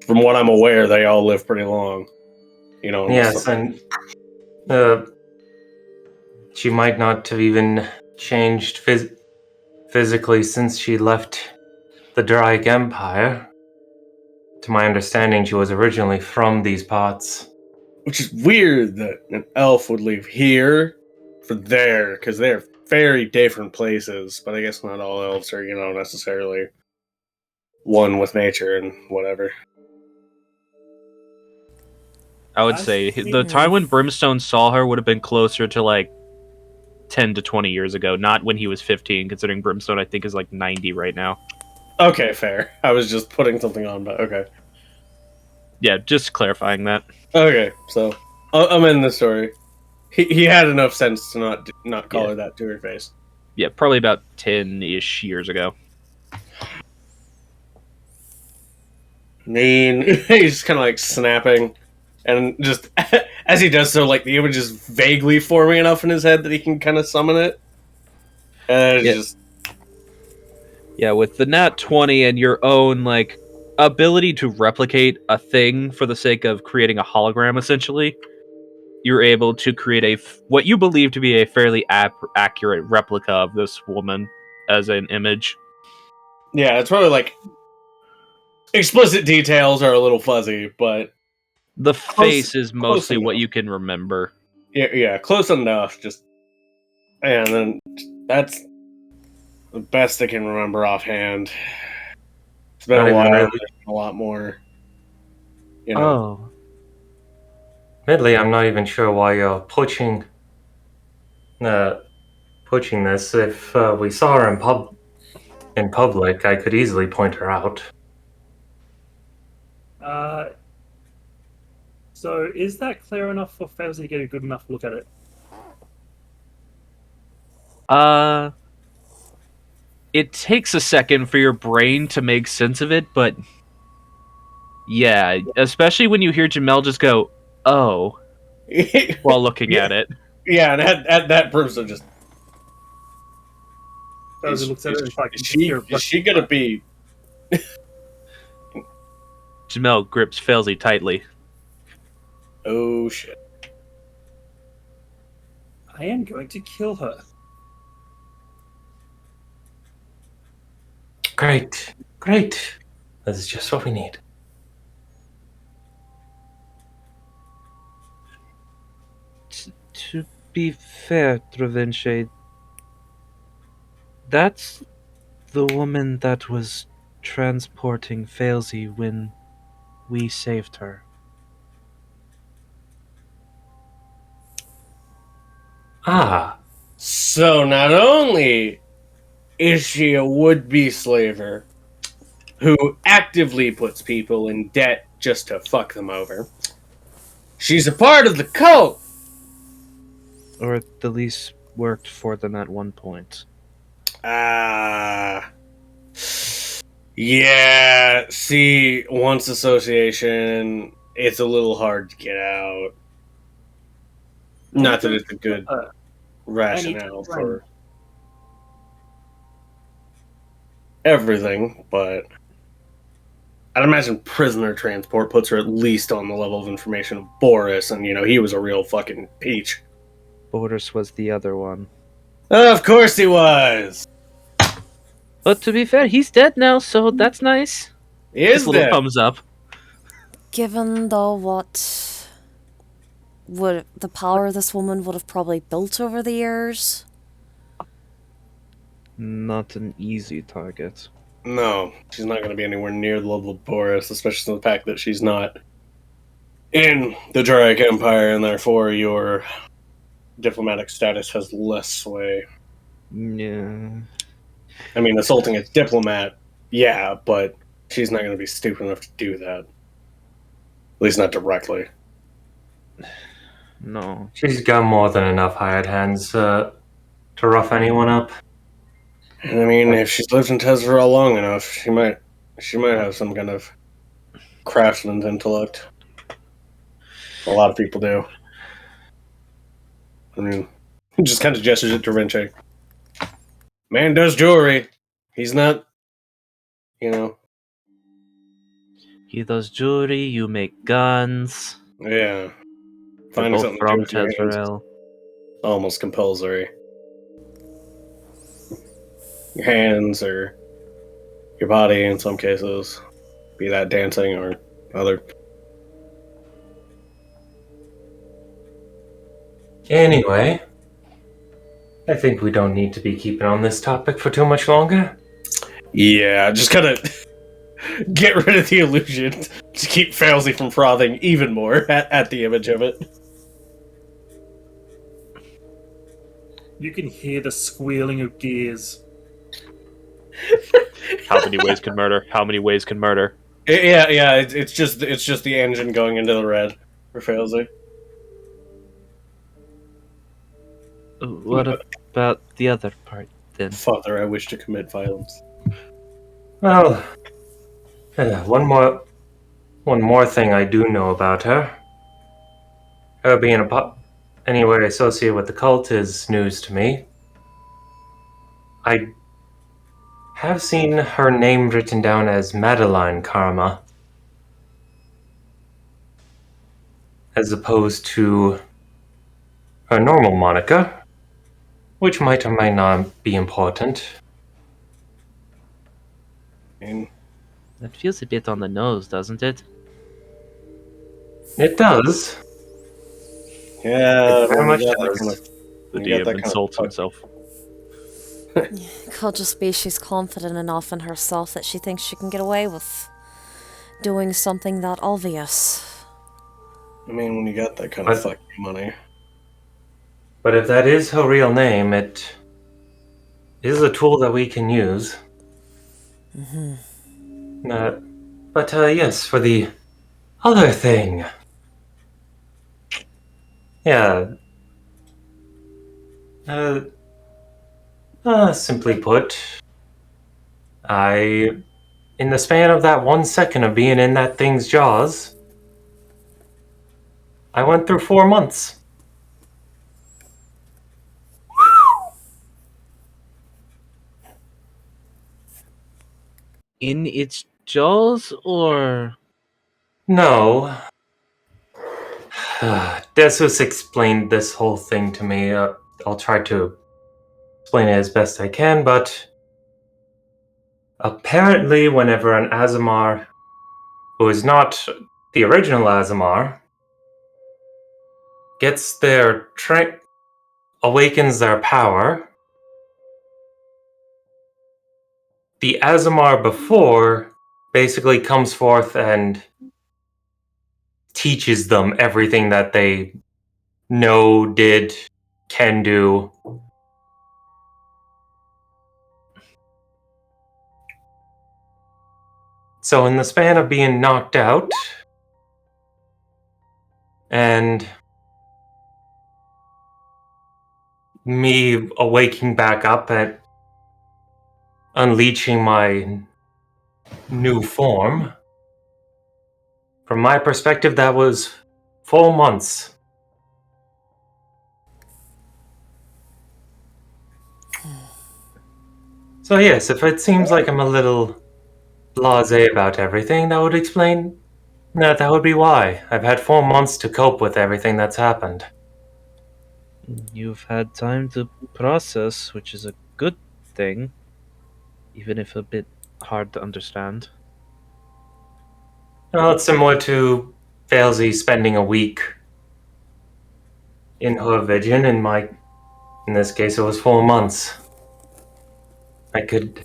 from what I'm aware, they all live pretty long. You know. Yes, and she might not have even changed physically since she left the Drake Empire. To my understanding, she was originally from these parts. Which is weird that an elf would leave here for there, because they're very different places. But I guess not all elves are, necessarily one with nature and whatever. I would I say think- the time when Brimstone saw her would have been closer to like 10 to 20 years ago, not when he was 15, considering Brimstone I think is like 90 right now. Okay, fair. I was just putting something on, but okay. Yeah, just clarifying that. Okay, so I'm in the story. He had enough sense to not call Yeah. her that to her face. Yeah, probably about 10-ish years ago. I mean, he's just kind of like snapping, and just as he does so, like the image is vaguely forming enough in his head that he can kind of summon it. And it's Yeah. just Yeah, with the nat 20 and your own like ability to replicate a thing for the sake of creating a hologram, essentially, you're able to create what you believe to be a fairly accurate replica of this woman as an image. yeah, it's probably like explicit details are a little fuzzy, but The face is close mostly what enough. you can remember. yeah, close enough. Just and then that's the best I can remember offhand. It's been Not a even while. really. There's been a lot more. You know. Oh. Admittedly, I'm not even sure why you're pushing this. If we saw her in public, I could easily point her out. So is that clear enough for Fez to get a good enough look at it? It takes a second for your brain to make sense of it, but yeah, especially when you hear Jamel just go, "Oh," while looking at it. Yeah, and at that person just Fez looks at it and it's like, is she gonna be? Jamel grips Felzy tightly. Oh shit! I am going to kill her. Great, great. This is just what we need. To be fair, Travinche, that's the woman that was transporting Felzy when we saved her. Ah, So not only is she a would-be slaver who actively puts people in debt just to fuck them over, she's a part of the cult. Or at the least worked for them at one point. Yeah, see, once association, it's a little hard to get out. Not that it's a good rationale for everything, but I'd imagine prisoner transport puts her at least on the level of information of Boris, and he was a real fucking peach. Boris was the other one. Of course he was! But to be fair, he's dead now, so that's nice. He is Just a little dead. thumbs up. Given though what would the power this woman would have probably built over the years, Not an easy target. No, she's not going to be anywhere near the level of Boris, especially the fact that she's not in the Draic Empire, and therefore your diplomatic status has less sway. Yeah. I mean, assaulting a diplomat, yeah, but she's not going to be stupid enough to do that. At least not directly. No. She's got more than enough hired hands to rough anyone up. And I mean, if she's lived in Tezverell long enough, she might have some kind of craftsman's intellect. A lot of people do. I mean, he just kind of gestures it to Rinche. Man does jewelry. He's not, you know. He does jewelry, you make guns. Yeah. They're Finding both something from to do with your hands is Tezverell. almost compulsory. Your hands or your body in some cases, be that dancing or other. Anyway, I think we don't need to be keeping on this topic for too much longer. Yeah, just kind of get rid of the illusion to keep Failsy from frothing even more at the image of it. You can hear the squealing of gears. How many ways can murder? How many ways can murder? Yeah, it's just the engine going into the red for Failsy. What about the other part then? Father, I wish to commit violence. Well, one more thing I do know about her. Her being anywhere associated with the cult is news to me. I have seen her name written down as Madeline Karma, as opposed to her normal moniker, which might or might not be important. And That feels a bit on the nose, doesn't it? It does. yeah, It very when much you got that does. kind of- The You got DM that kind of insults fuck- himself. Could just be she's confident enough in herself that she thinks she can get away with doing something that obvious. I mean, when you got that kind of What? fucking money. But if that is her real name, it is a tool that we can use. But yes, for the other thing. Yeah. Simply put, in the span of that 1 second of being in that thing's jaws, I went through 4 months. In its jaws, or No. Desus explained this whole thing to me. I'll try to explain it as best I can, but apparently whenever an Azamar, who is not the original Azamar, gets their awakens their power, the Azamar before basically comes forth and teaches them everything that they know, did, can do. So in the span of being knocked out and me awaking back up and unleashing my new form, from my perspective, that was 4 months. So yes, if it seems like I'm a little blasé about everything, that would explain that would be why. I've had 4 months to cope with everything that's happened. you've had time to process, which is a good thing, even if a bit hard to understand. Well, it's similar to Failsy spending a week in her vision. In this case, it was 4 months. I could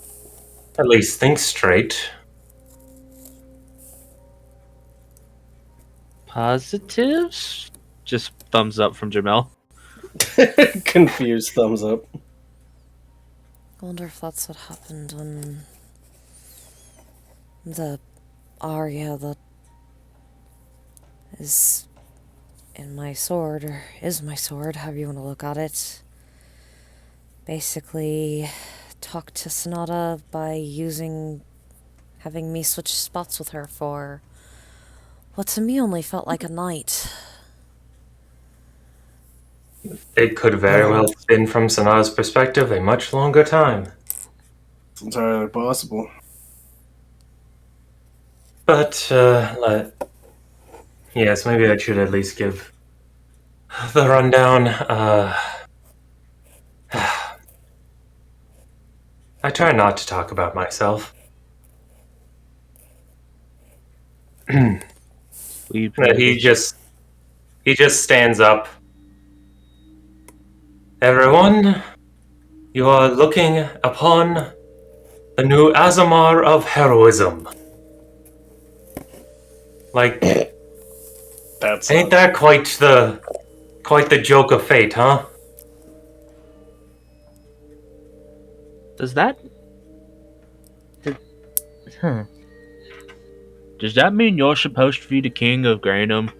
at least think straight. Positives? Just thumbs up from Jamel. Confused thumbs up. I wonder if that's what happened when the Arya that is in my sword, or is my sword, however you want to look at it, basically talked to Sonata by having me switch spots with her for what to me only felt like a night. It could very well have been, from Sonata's perspective, a much longer time. It's entirely possible. But, yes, maybe I should at least give the rundown. I try not to talk about myself. He just stands up. Everyone, you are looking upon the new Azamar of heroism. Like, That's ain't that quite the joke of fate, huh? Does that? Does that mean you're supposed to be the king of Granum?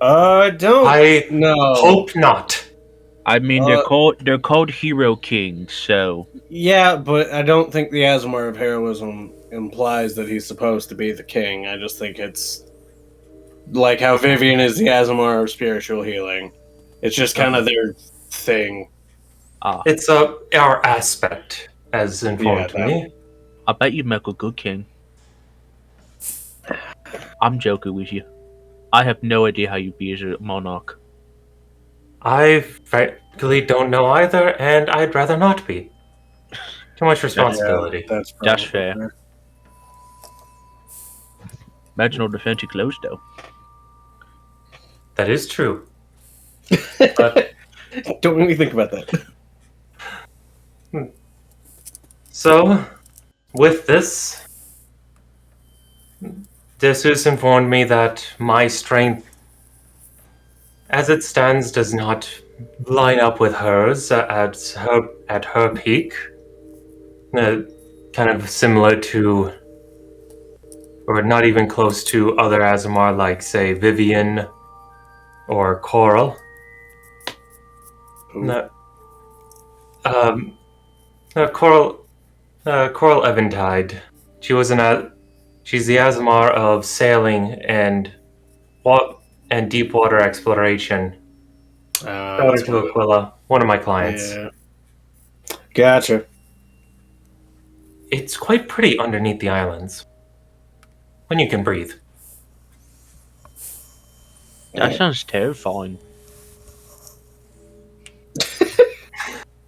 don't. I No. hope not. I mean, they're called hero kings, so Yeah, but I don't think the Asmar of heroism implies that he's supposed to be the king. I just think it's like how Vivian is the Asmar of spiritual healing. It's just kind of their thing. It's our aspect, as informed to me. I bet you'd make a good king. I'm joking with you. I have no idea how you'd be as a monarch. I frankly don't know either, and I'd rather not be. Too much responsibility. Yeah, That's fair. Imagine all the fancy clothes, though. That is true. But, don't really think about that. so, with this, Desus informed me that my strength, as it stands, does not line up with hers at her peak. Kind of similar to, or not even close to, other Azamar like, say, Vivian or Coral. Coral Eventide. She's the Azamar of sailing and deep water exploration. Daughter to Aquila, one of my clients. Yeah. Gotcha. It's quite pretty underneath the islands. When you can breathe. That sounds terrifying.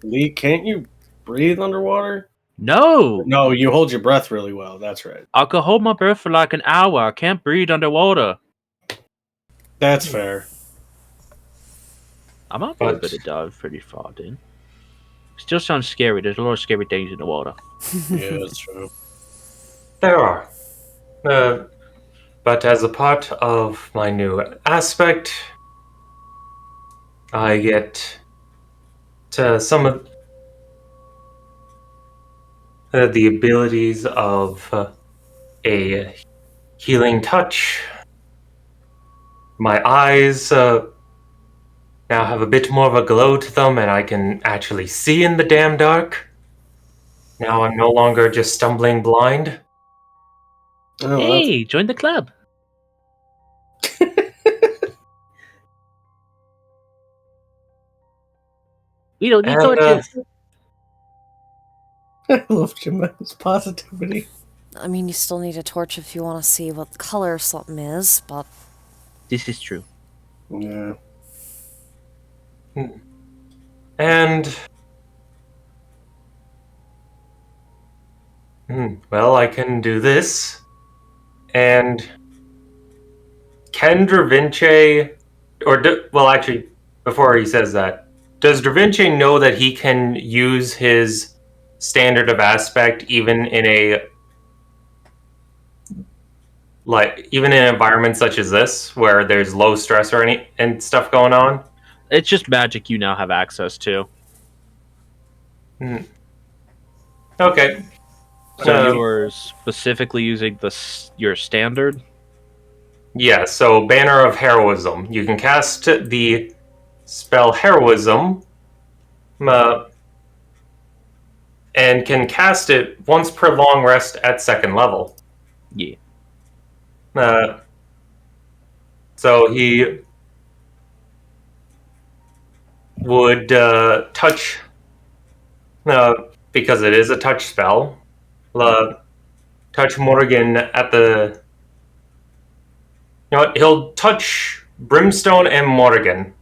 Lee, can't you breathe underwater? No! No, you hold your breath really well. That's right. I could hold my breath for like an hour. I can't breathe underwater. That's fair. I might be able to dive pretty far, dude. Still sounds scary. There's a lot of scary things in the water. Yeah, that's true. There are. But as a part of my new aspect, I get to some of the abilities of a healing touch. My eyes now have a bit more of a glow to them, and I can actually see in the damn dark. Now I'm no longer just stumbling blind. Oh, Hey, join the club. We don't need torches. I love Jamel's positivity. I mean, you still need a torch if you want to see what color something is, but... This is true. Yeah. And... well, I can do this. And... Can Dravince... well, actually, before he says that, does Dravince know that he can use his standard of aspect, even in an environment such as this, where there's low stress or any and stuff going on? It's just magic you now have access to. Okay. So you're specifically using your standard. Yeah, so Banner of Heroism. You can cast the spell Heroism, and can cast it once per long rest at second level. Yeah. So he would touch, because it is a touch spell, touch Morgan at the. You know what? He'll touch Brimstone and Morgan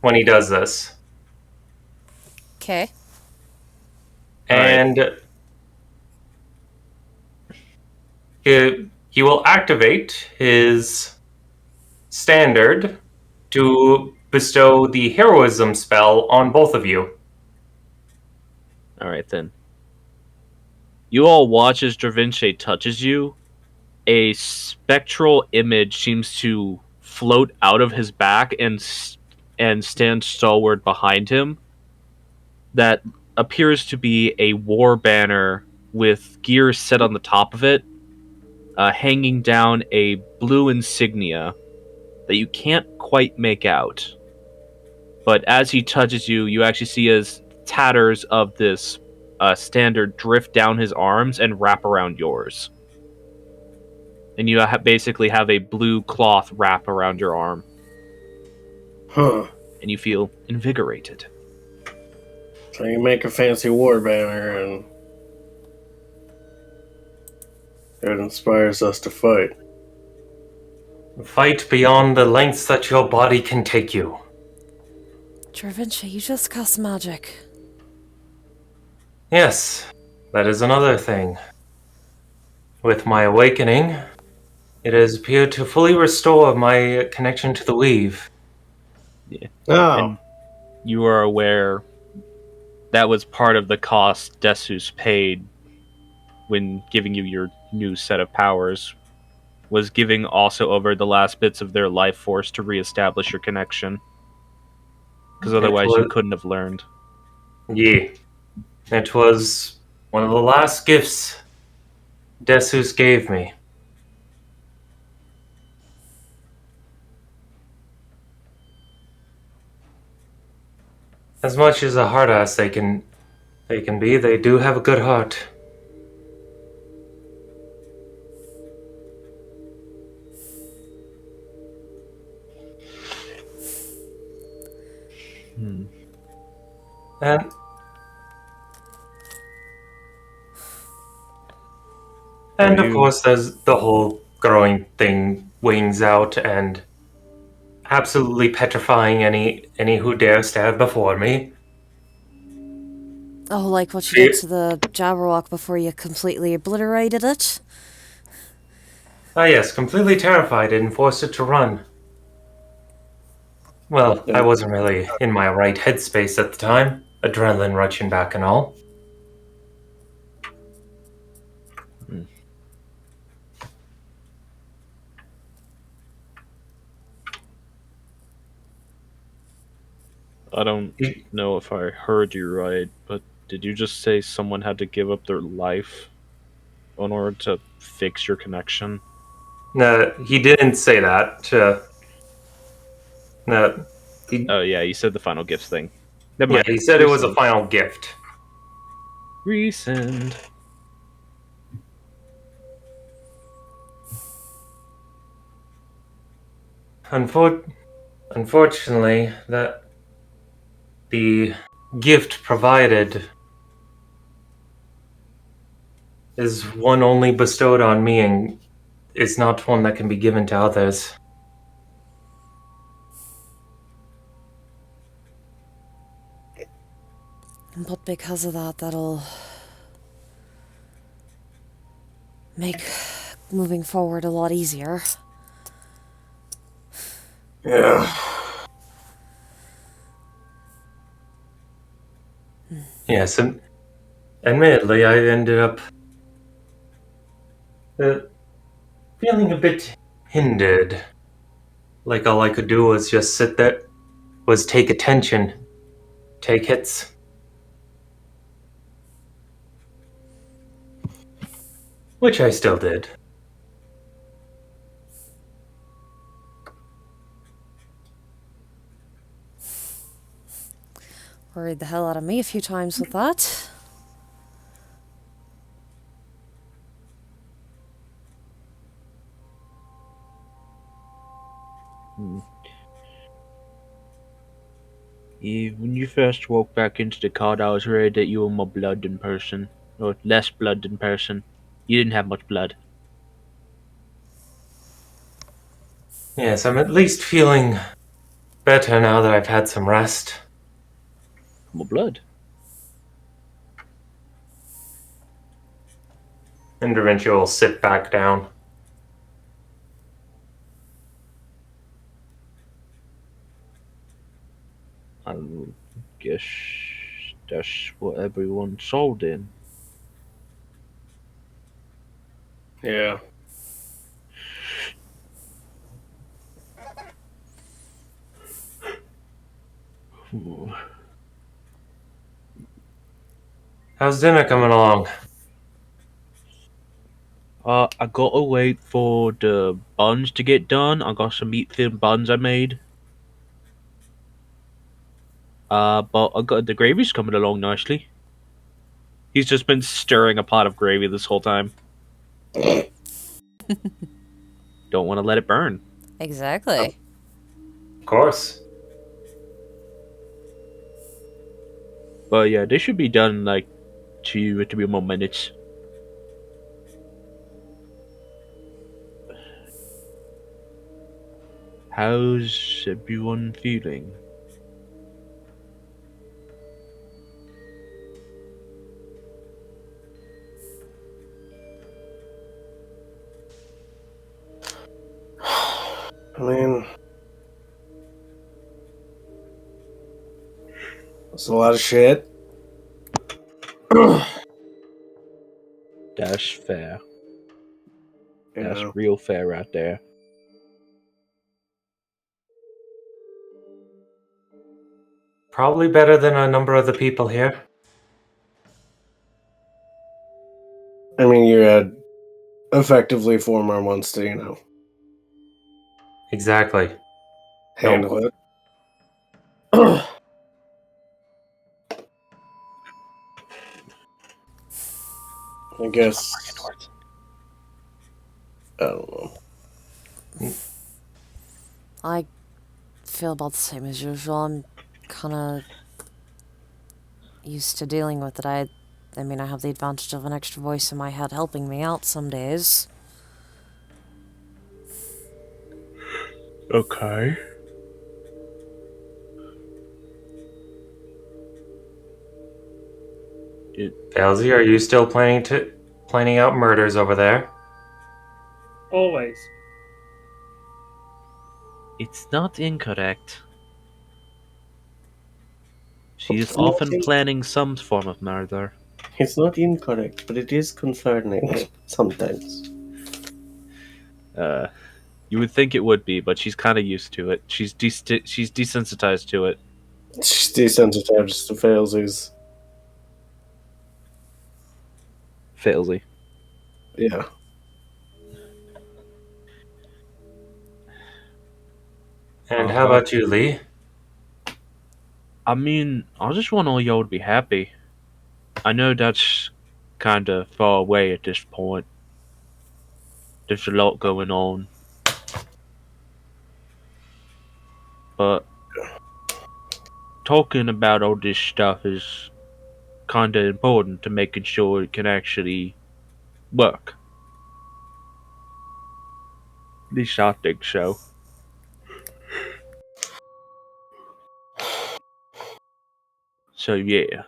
when he does this. Okay. And he will activate his standard to bestow the heroism spell on both of you. All right then. You all watch as Dravinche touches you. A spectral image seems to float out of his back and stand stalwart behind him. That appears to be a war banner with gear set on the top of it, hanging down a blue insignia that you can't quite make out. But as he touches you, you actually see as tatters of this standard drift down his arms and wrap around yours. And you basically have a blue cloth wrap around your arm. Huh. And you feel invigorated. So you make a fancy war banner and it inspires us to fight. Fight beyond the lengths that your body can take you. Dravinci, you just cast magic. Yes, that is another thing. With my awakening, it has appeared to fully restore my connection to the weave. Yeah. Oh. And you are aware that was part of the cost Desus paid when giving you your new set of powers, was giving also over the last bits of their life force to reestablish your connection. Because otherwise you couldn't have learned. Yeah. It was one of the last gifts Desus gave me. As much as a hard ass they can be, they do have a good heart. And of course there's the whole growing thing wings out and absolutely petrifying any who dare stand before me. Oh, like what you did to the Jabberwock before you completely obliterated it? Ah yes, completely terrified and forced it to run. Well, I wasn't really in my right headspace at the time. Adrenaline rushing back and all. I don't know if I heard you right, but did you just say someone had to give up their life in order to fix your connection? No, he didn't say that. No. Oh yeah, you said the final gifts thing. Yeah, Never mind. he said it was a Rescind. final gift. Rescind. Unfortunately, that the gift provided is one only bestowed on me and is not one that can be given to others. But because of that, that'll make moving forward a lot easier. Yeah. Yes, and admittedly, I ended up uh, feeling a bit hindered. Like all I could do was just sit there, was take attention, take hits. Which I still did. Worried the hell out of me a few times with that. Yeah, when you first walked back into the card, I was worried that you were more blood in person, or less blood in person. You didn't have much blood. Yes, I'm at least feeling better now that I've had some rest. More blood. And eventually will sit back down. I guess that's what everyone saw then. Yeah. Ooh. How's dinner coming along? I gotta wait for the buns to get done. I got some meat thin buns I made. But I got the gravy's coming along nicely. He's just been stirring a pot of gravy this whole time. Don't want to let it burn. Exactly. Of course. But yeah, they should be done in like 2 more minutes. How's everyone feeling? I mean, it's a lot of shit. That's fair. You That's know. real fair right there. Probably better than a number of the people here. I mean, you had effectively 4 more months to, Exactly. handle it. I guess. I don't know. I feel about the same as usual. I'm kind of used to dealing with it. I mean, I have the advantage of an extra voice in my head helping me out some days. Okay. Elsie, are you still planning out murders over there? Always. It's not incorrect. She is It's not often planning some form of murder. It's not incorrect, but it is concerning sometimes. You would think it would be, but she's kind of used to it. She's desensitized to it. She's desensitized to failsies. Failsy. Yeah. And how about you, Lee? I mean, I just want all y'all to be happy. I know that's kind of far away at this point. There's a lot going on. But talking about all this stuff is kind of important to making sure it can actually work. At least I think so. So yeah.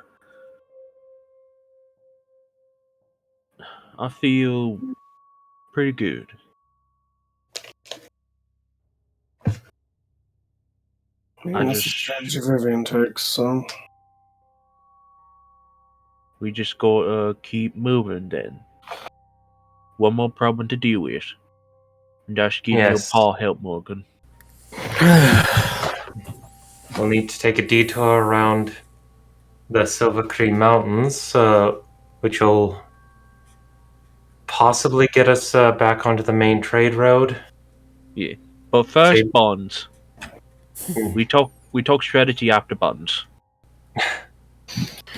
I feel pretty good. I mean, I that's the just... strategy Vivian takes, so. We just gotta keep moving then. One more problem to deal with. And that's getting your Yes. paw help, Morgan. We'll need to take a detour around the Silver Creek Mountains, which will possibly get us back onto the main trade road. But first, Trade- bonds. We talk strategy after bonds.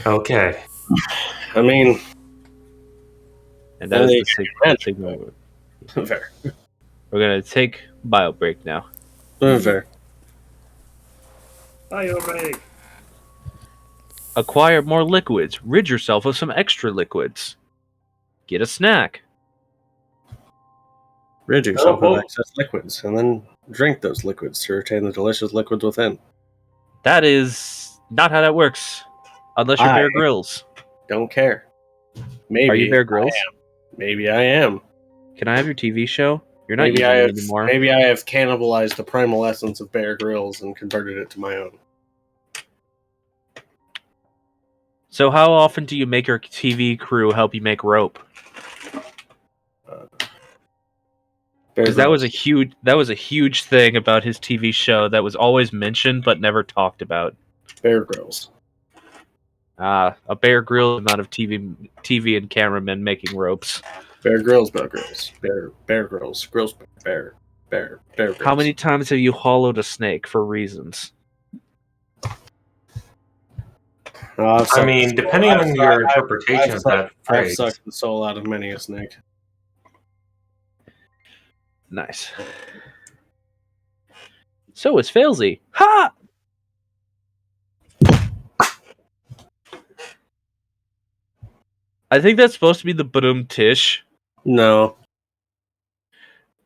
Okay. I mean, And that is Hey, the signal. fair. We're gonna take bio break now. Fair. Biorig. Acquire more liquids. Rid yourself of some extra liquids. Get a snack. Rid yourself Oh, of excess liquids, and then drink those liquids to retain the delicious liquids within. That is not how that works. Unless you're Bear Grylls. Don't care. Maybe. Are you Bear Grylls? Maybe I am. Can I have your TV show? You're not Maybe using I it have. anymore. Maybe I have cannibalized the primal essence of Bear Grylls and converted it to my own. So how often do you make your TV crew help you make rope? Bear Because that was Grylls. a huge thing about his TV show that was always mentioned but never talked about. Bear Grylls. A Bear Grylls amount of TV and cameramen making ropes. Bear Grylls. Bear Grylls. Bear Grylls. Grylls. Bear Grylls. How many times have you hollowed a snake for reasons? I mean, depending on your interpretation of that I've phrase. sucked the soul out of many a snake. Nice. So is Failsy. Ha! I think that's supposed to be the Badum Tish. No.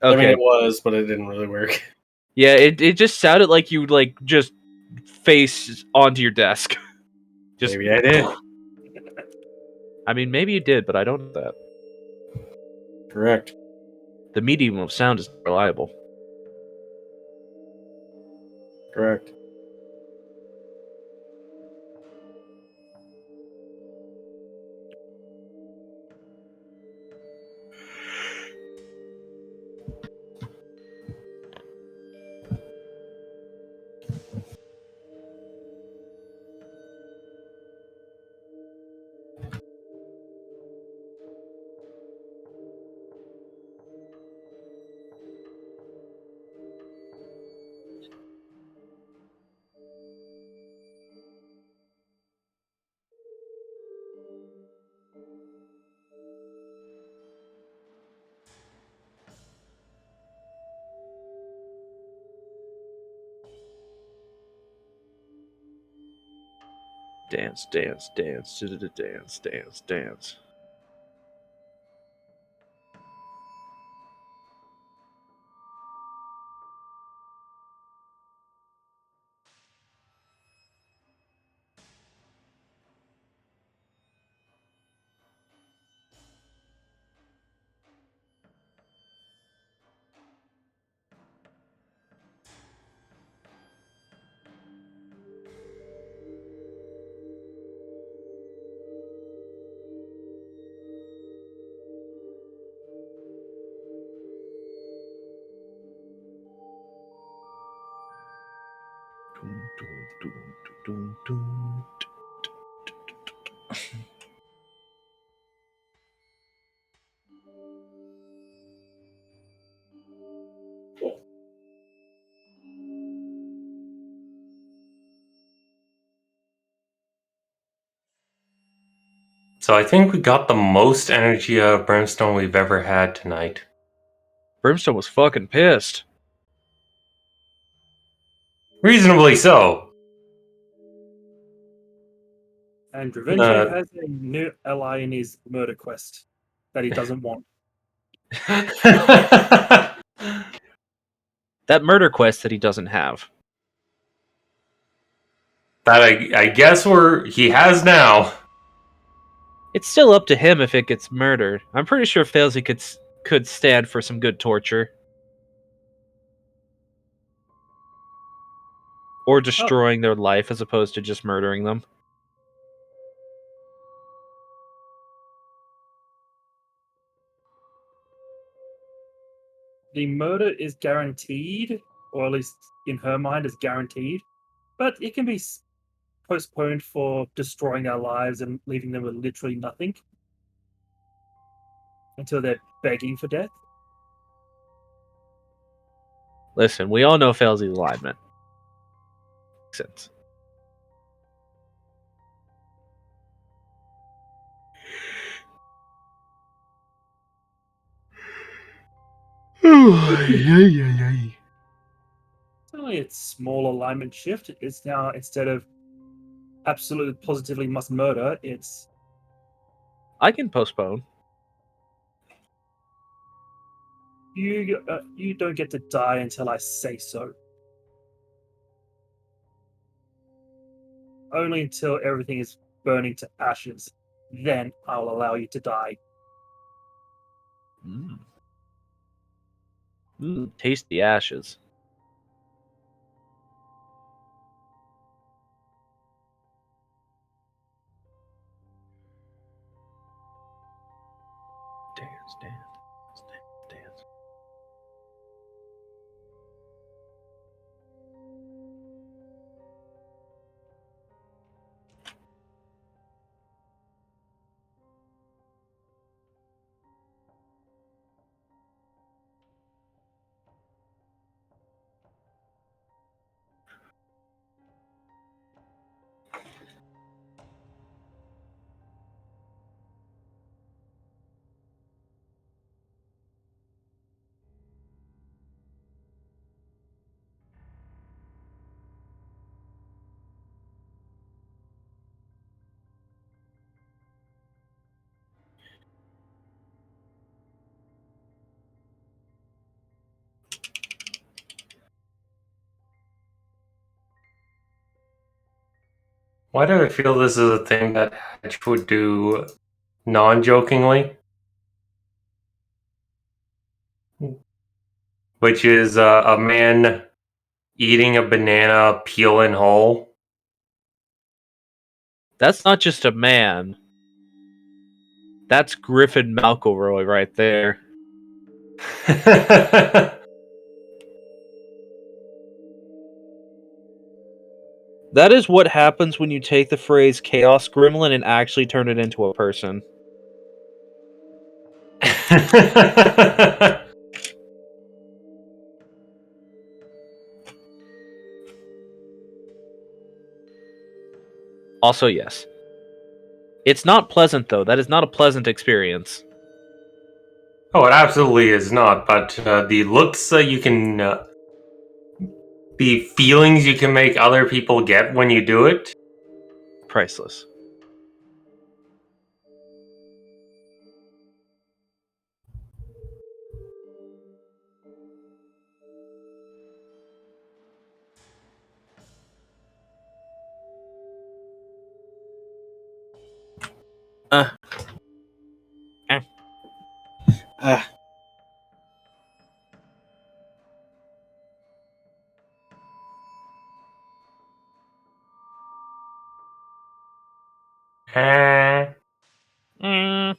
Okay. I mean, it was, but it didn't really work. Yeah, it just sounded like you just face onto your desk. Just, Maybe I did. I mean, maybe you did, but I don't know that. Correct. The medium of sound is reliable. Correct. Dance, dance, dance, dance, dance, dance. So I think we got the most energy out of Brimstone we've ever had tonight. Brimstone was fucking pissed. Reasonably so. And Da Vinci has a new ally in his murder quest that he doesn't want. That That murder quest that he doesn't have. I guess he has now. It's still up to him if it gets murdered. I'm pretty sure Failsy could stand for some good torture. Or destroying their life as opposed to just murdering them. the murder is guaranteed, or at least in her mind is guaranteed, but it can be postponed for destroying our lives and leaving them with literally nothing until they're begging for death. Listen, we all know Failsy's alignment. Makes sense. It's only a small alignment shift. It's now, instead of absolutely positively must murder, it's I can postpone. you don't get to die until I say so. Only until everything is burning to ashes. Then I'll allow you to die. Taste the ashes. Dance, dance, dance, dance. Why do I feel this is a thing that Hatch would do non-jokingly? Which is a man eating a banana peel and whole. That's not just a man. That's Griffin McElroy right there. That is what happens when you take the phrase Chaos Gremlin and actually turn it into a person. Also, yes. It's not pleasant, though. That is not a pleasant experience. Oh, it absolutely is not. But the looks you can, the feelings you can make other people get when you do it. Priceless. Ah. Mm.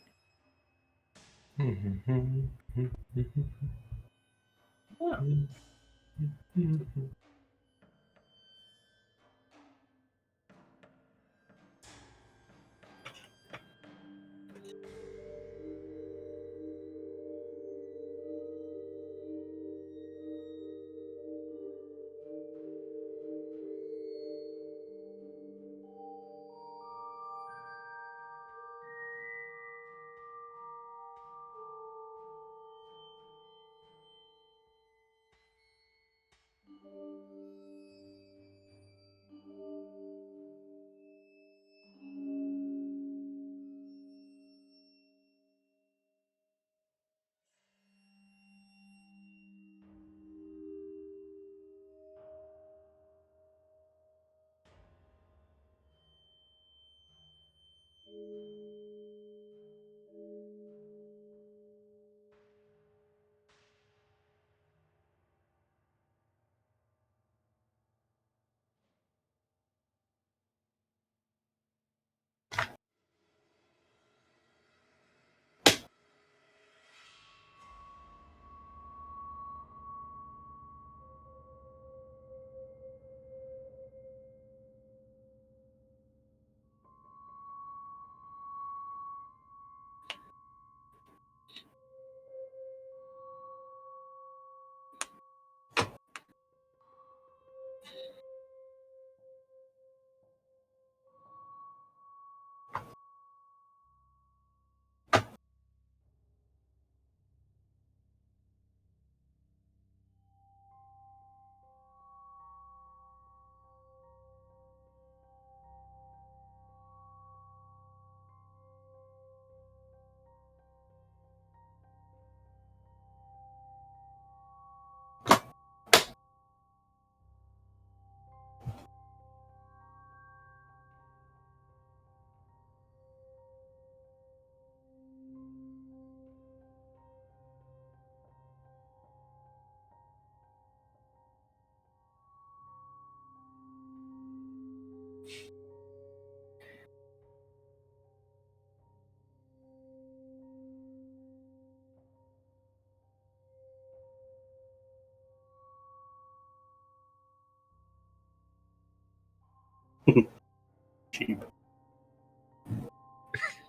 Sheep.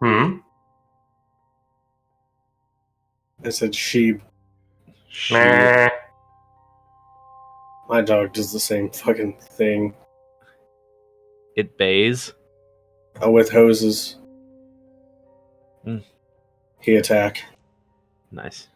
Hmm? I said sheep. Meh. My dog does the same fucking thing. It bays. With hoses. Mm. He attack. Nice.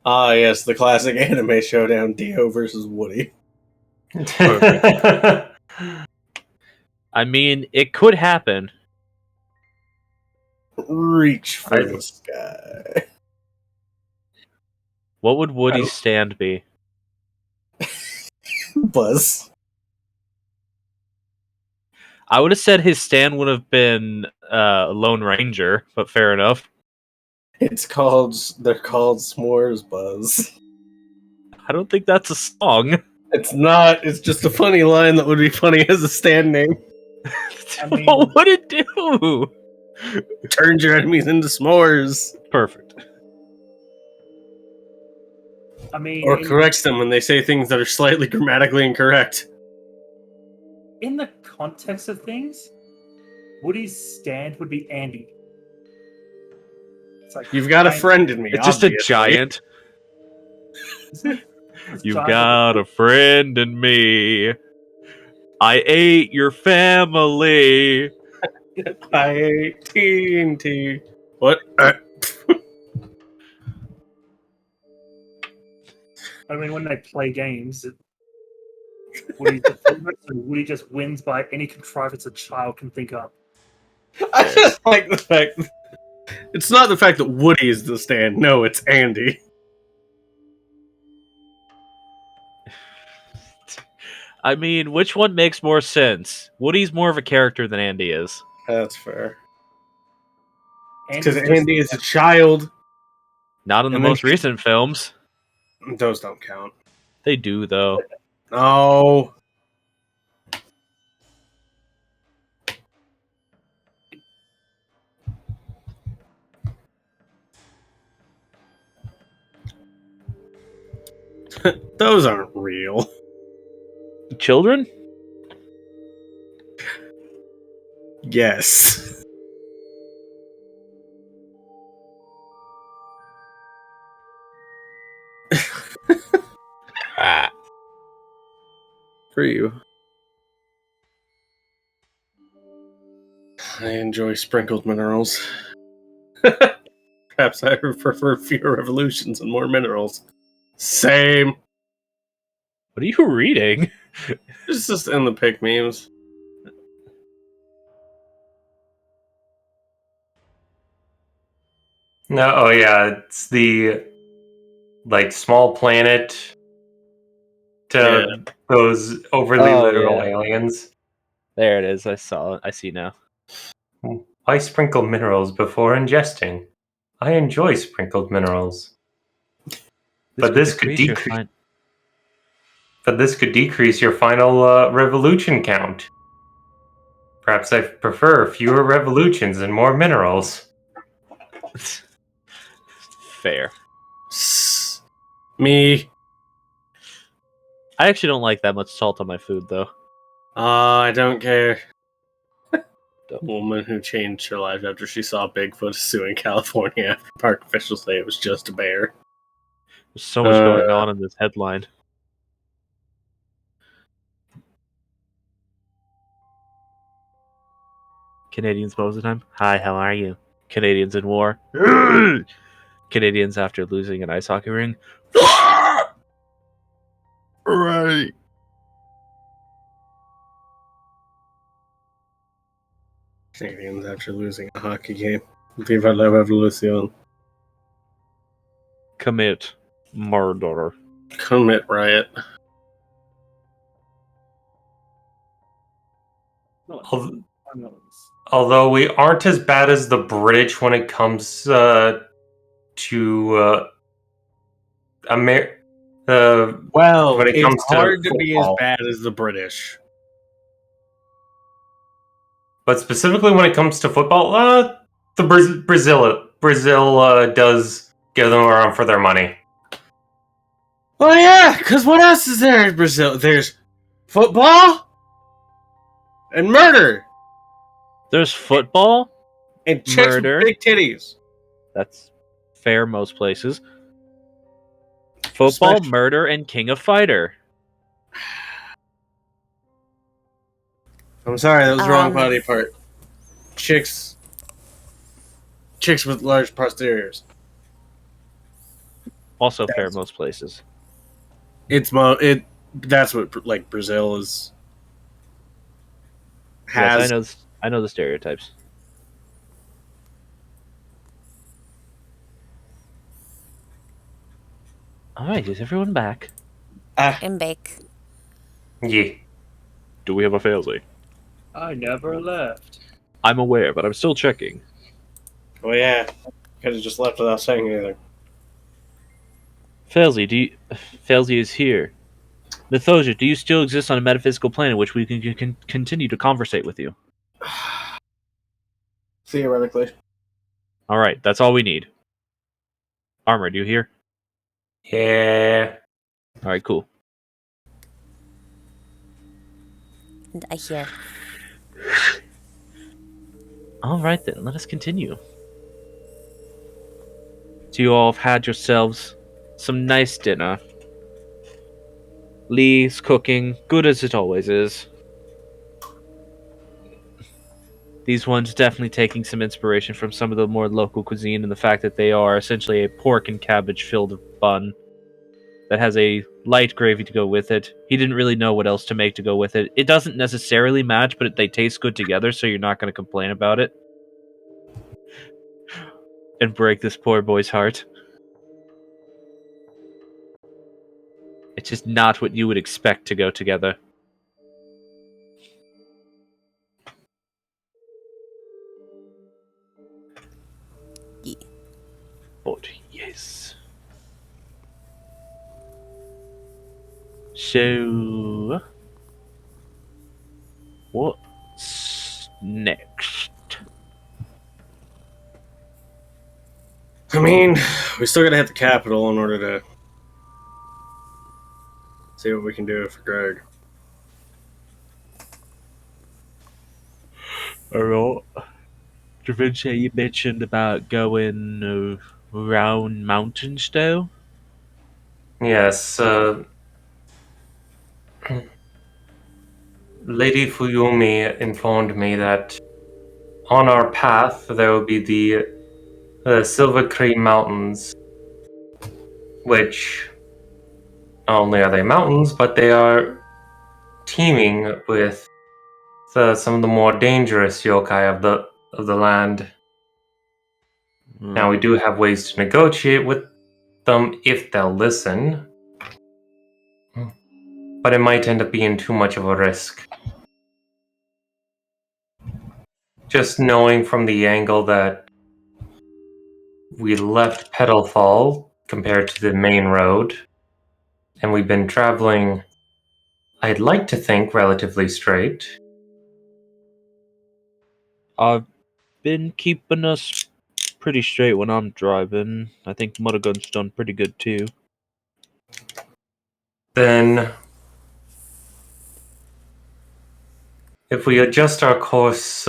Ah, yes, the classic anime showdown: Dio versus Woody. I mean, it could happen. Reach for I- the sky. What would Woody's stand be? Buzz. I would have said his stand would have been Lone Ranger, but fair enough. They're called S'mores, Buzz. I don't think that's a song. It's not, it's just a funny line that would be funny as a stand name. I mean- What would it do? Turns your enemies into s'mores. Perfect. I mean, Or corrects them when they say things that are slightly grammatically incorrect. in the context of things, Woody's stand would be Andy. It's like You've got a giant- friend in me. It's just a obviously. giant. this You've giant- got a friend in me. I ate your family. I ate TNT. What? I mean, when they play games, Woody just wins by any contrivance a child can think of. I just like the fact. It's not the fact that Woody is the stand. No, it's Andy. I mean, which one makes more sense? Woody's more of a character than Andy is. That's fair. Andy's Because just- Andy is a child. Not in the And then most recent films. Those don't count. They do, though. Oh. Those aren't real. Children? Yes. For you. I enjoy sprinkled minerals. Perhaps I prefer fewer revolutions and more minerals. Same. What are you reading? It's just in the pick memes. No, oh yeah, it's the small planet to those overly Oh, literal yeah. aliens. There it is. I saw it. I see now. I sprinkle minerals before ingesting. I enjoy sprinkled minerals. But this could decrease your decrease. fin- But this could decrease your final revolution count. Perhaps I prefer fewer revolutions and more minerals. Fair. Me. I actually don't like that much salt on my food, though. I don't care. Woman who changed her life after she saw Bigfoot suing California after park officials say it was just a bear. There's so much going on in this headline. Canadians most of the time. Hi, how are you? Canadians in war. Canadians after losing an ice hockey ring. Right. Canadians after losing a hockey game. Viva la revolution. Commit murder. Commit riot. Al- Unknowns. Although we aren't as bad as the British when it comes to Well, when it it's comes to hard to be as football. bad as the British. But specifically when it comes to football, Brazil does give them a run for their money. Oh yeah, because what else is there in Brazil? There's football and murder There's football. and chicks Murder. with big titties. That's fair most places. Football, murder, and King of Fighter. I'm sorry, that was the wrong Um, body part. Chicks with large posteriors. Also fair most places. That's what like Brazil is has. Yes, I know the stereotypes. All right, is everyone back? and bake. Yeah. Do we have a failsy? I never left. I'm aware, but I'm still checking. Oh yeah, could have just left without saying anything. Failsy is here. Mythosia, do you still exist on a metaphysical plane in which we can continue to conversate with you? Theoretically. All right, that's all we need. Armor, do you hear? Yeah. All right, cool. And I hear. All right then, let us continue. So you all have had yourselves some nice dinner. Lee's cooking, good as it always is. These ones definitely taking some inspiration from some of the more local cuisine and the fact that they are essentially a pork and cabbage filled bun that has a light gravy to go with it. He didn't really know what else to make to go with it. It doesn't necessarily match, but they taste good together, so you're not going to complain about it. And break this poor boy's heart. It's just not what you would expect to go together. Ye- But yes. So, what's next? I mean, we still gotta hit the capital in order to see what we can do for Greg. Alright. Da Vinci, you mentioned about going around mountains, though? Yes. Lady Fuyumi informed me that on our path there will be the Silver Cream Mountains, which not only are they mountains, but they are teeming with some of the more dangerous yokai of the land. Now we do have ways to negotiate with them if they'll listen, but it might end up being too much of a risk. Just knowing from the angle that we left Petalfall compared to the main road, and we've been traveling, I'd like to think, relatively straight. I've been keeping us pretty straight when I'm driving. I think Muddagun's done pretty good, too. Then, if we adjust our course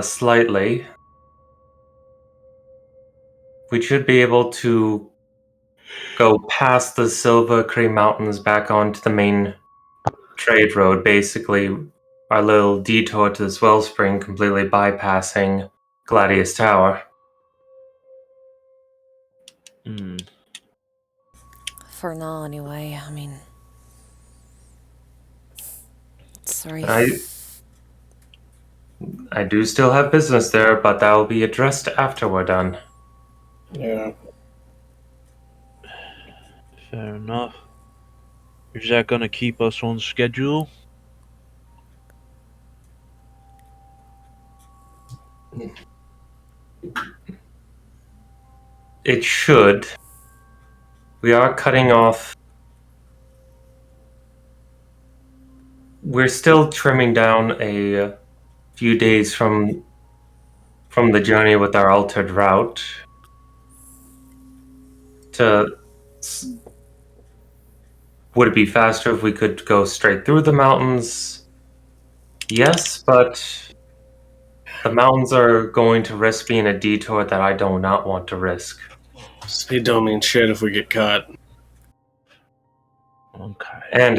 slightly, we should be able to go past the Silver Cream Mountains back onto the main trade road, basically our little detour to this wellspring completely bypassing Gladius Tower. Hmm. For now, anyway. I mean, sorry. I do still have business there, but that will be addressed after we're done. Yeah. Fair enough. Is that gonna keep us on schedule? It should. We are cutting off. We're still trimming down a few days from the journey with our altered route. Would it be faster if we could go straight through the mountains? Yes, but the mountains are going to risk being a detour that I do not want to risk. Speed don't mean shit if we get caught. Okay. And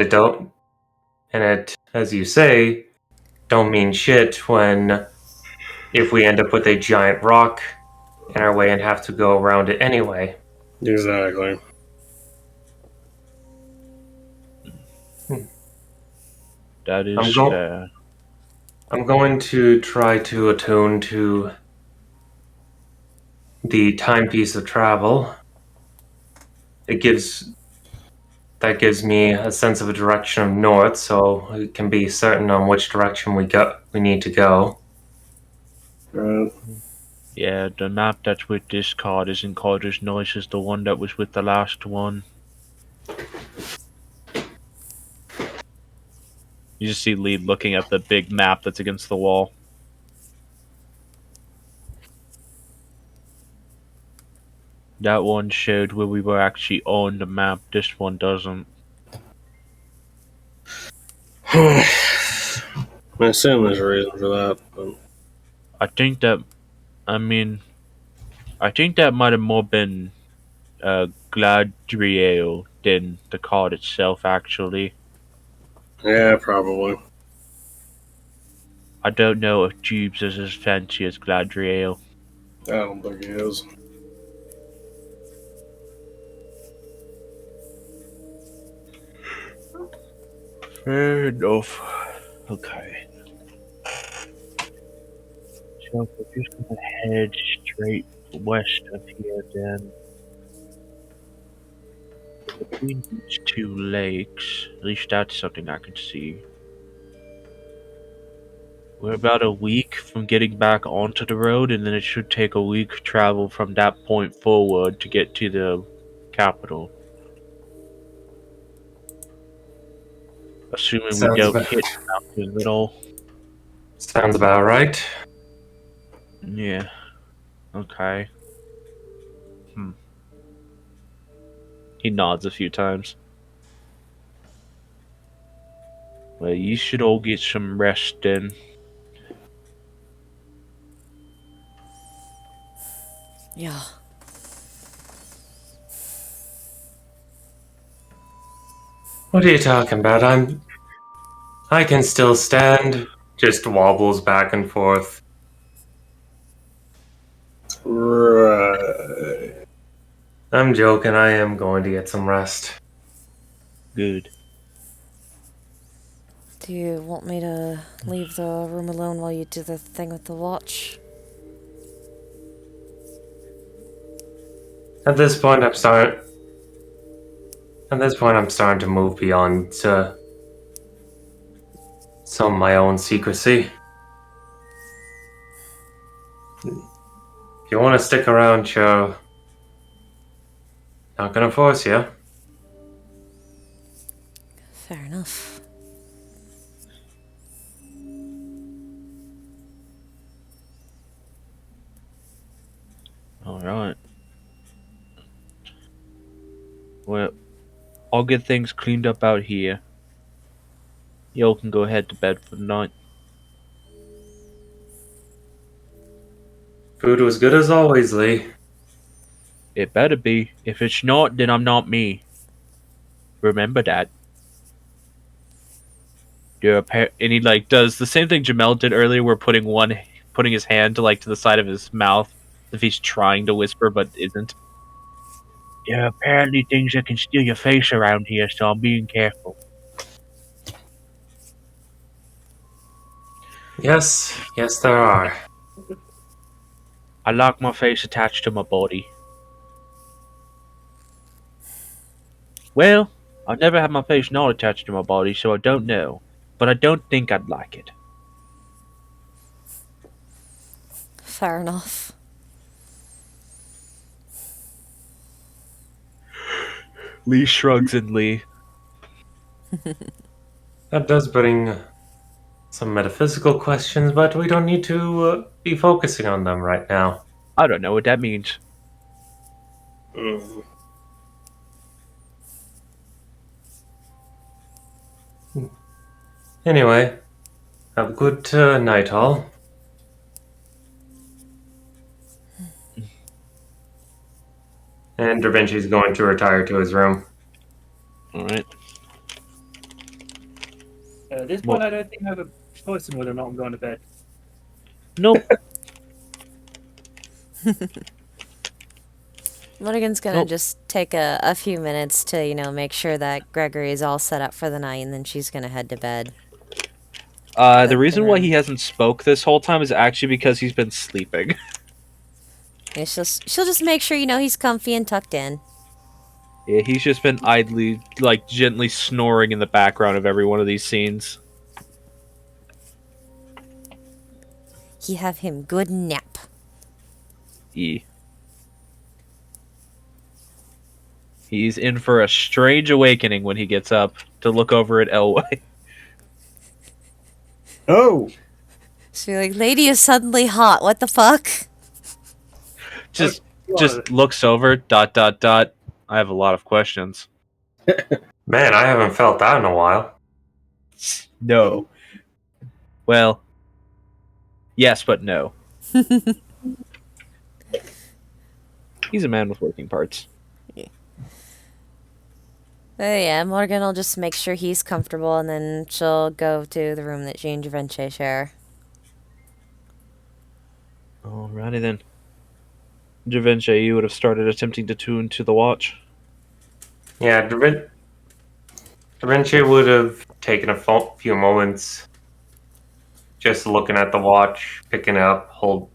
it, as you say, don't mean shit if we end up with a giant rock in our way and have to go around it anyway. Exactly. That is I'm go- fair. I'm going to try to attune to the timepiece of travel. That gives me a sense of a direction of north, so we can be certain on which direction we need to go. Right. Yeah, the map that's with this card isn't quite as nice as the one that was with the last one. You just see Lee looking at the big map that's against the wall. That one showed where we were actually on the map. This one doesn't. I assume there's a reason for that. But I think that might have more been Gladriel than the card itself, actually. yeah, probably. I don't know if Jubes is as fancy as Gladriel. I don't think he is. Fair enough. Okay. So we're just gonna head straight west of here then. Between these two lakes, at least that's something I can see. We're about a week from getting back onto the road, and then it should take a week travel from that point forward to get to the capital. Assuming we don't hit mountains at all. Sounds about right. Yeah. Okay. He nods a few times. Well, you should all get some rest then. Yeah. What are you talking about? I can still stand. Just wobbles back and forth. Right. I'm joking. I am going to get some rest. Good. Do you want me to leave the room alone while you do the thing with the watch? At this point, I'm starting to move beyond some of my own secrecy. If you want to stick around, sure. Not gonna force you. Fair enough. Alright. Well, I'll get things cleaned up out here. Y'all can go ahead to bed for the night. Food was good as always, Lee. It better be. If it's not, then I'm not me. Remember that. And he does the same thing Jamel did earlier, where putting his hand to the side of his mouth, if he's trying to whisper but isn't. There are apparently things that can steal your face around here, so I'm being careful. Yes, there are. I like my face attached to my body. Well, I've never had my face not attached to my body, so I don't know. But I don't think I'd like it. Fair enough. Lee shrugs and Lee. That does bring some metaphysical questions, but we don't need to be focusing on them right now. I don't know what that means. Mm. Anyway, have a good night, all. And Da Vinci's going to retire to his room. Alright. At this Well- point, I don't think I have a choice in whether or not I'm going to bed. Nope. Morgan's gonna Nope. just take a few minutes to, make sure that Gregory is all set up for the night, and then she's gonna head to bed. The reason why he hasn't spoke this whole time is actually because he's been sleeping. Yeah, she'll just make sure, he's comfy and tucked in. Yeah, he's just been idly, gently snoring in the background of every one of these scenes. He have him good nap. He's in for a strange awakening when he gets up to look over at Elway. Oh! So you're like, lady is suddenly hot, what the fuck? Just Well, looks over, ... I have a lot of questions. Man, I haven't felt that in a while. No. Well, yes, but no. He's a man with working parts. Yeah, Morgan will just make sure he's comfortable, and then she'll go to the room that she and Javince share. Alrighty then. Javince, you would have started attempting to tune to the watch. Yeah, Da Vinci would have taken a few moments just looking at the watch, picking it up, holding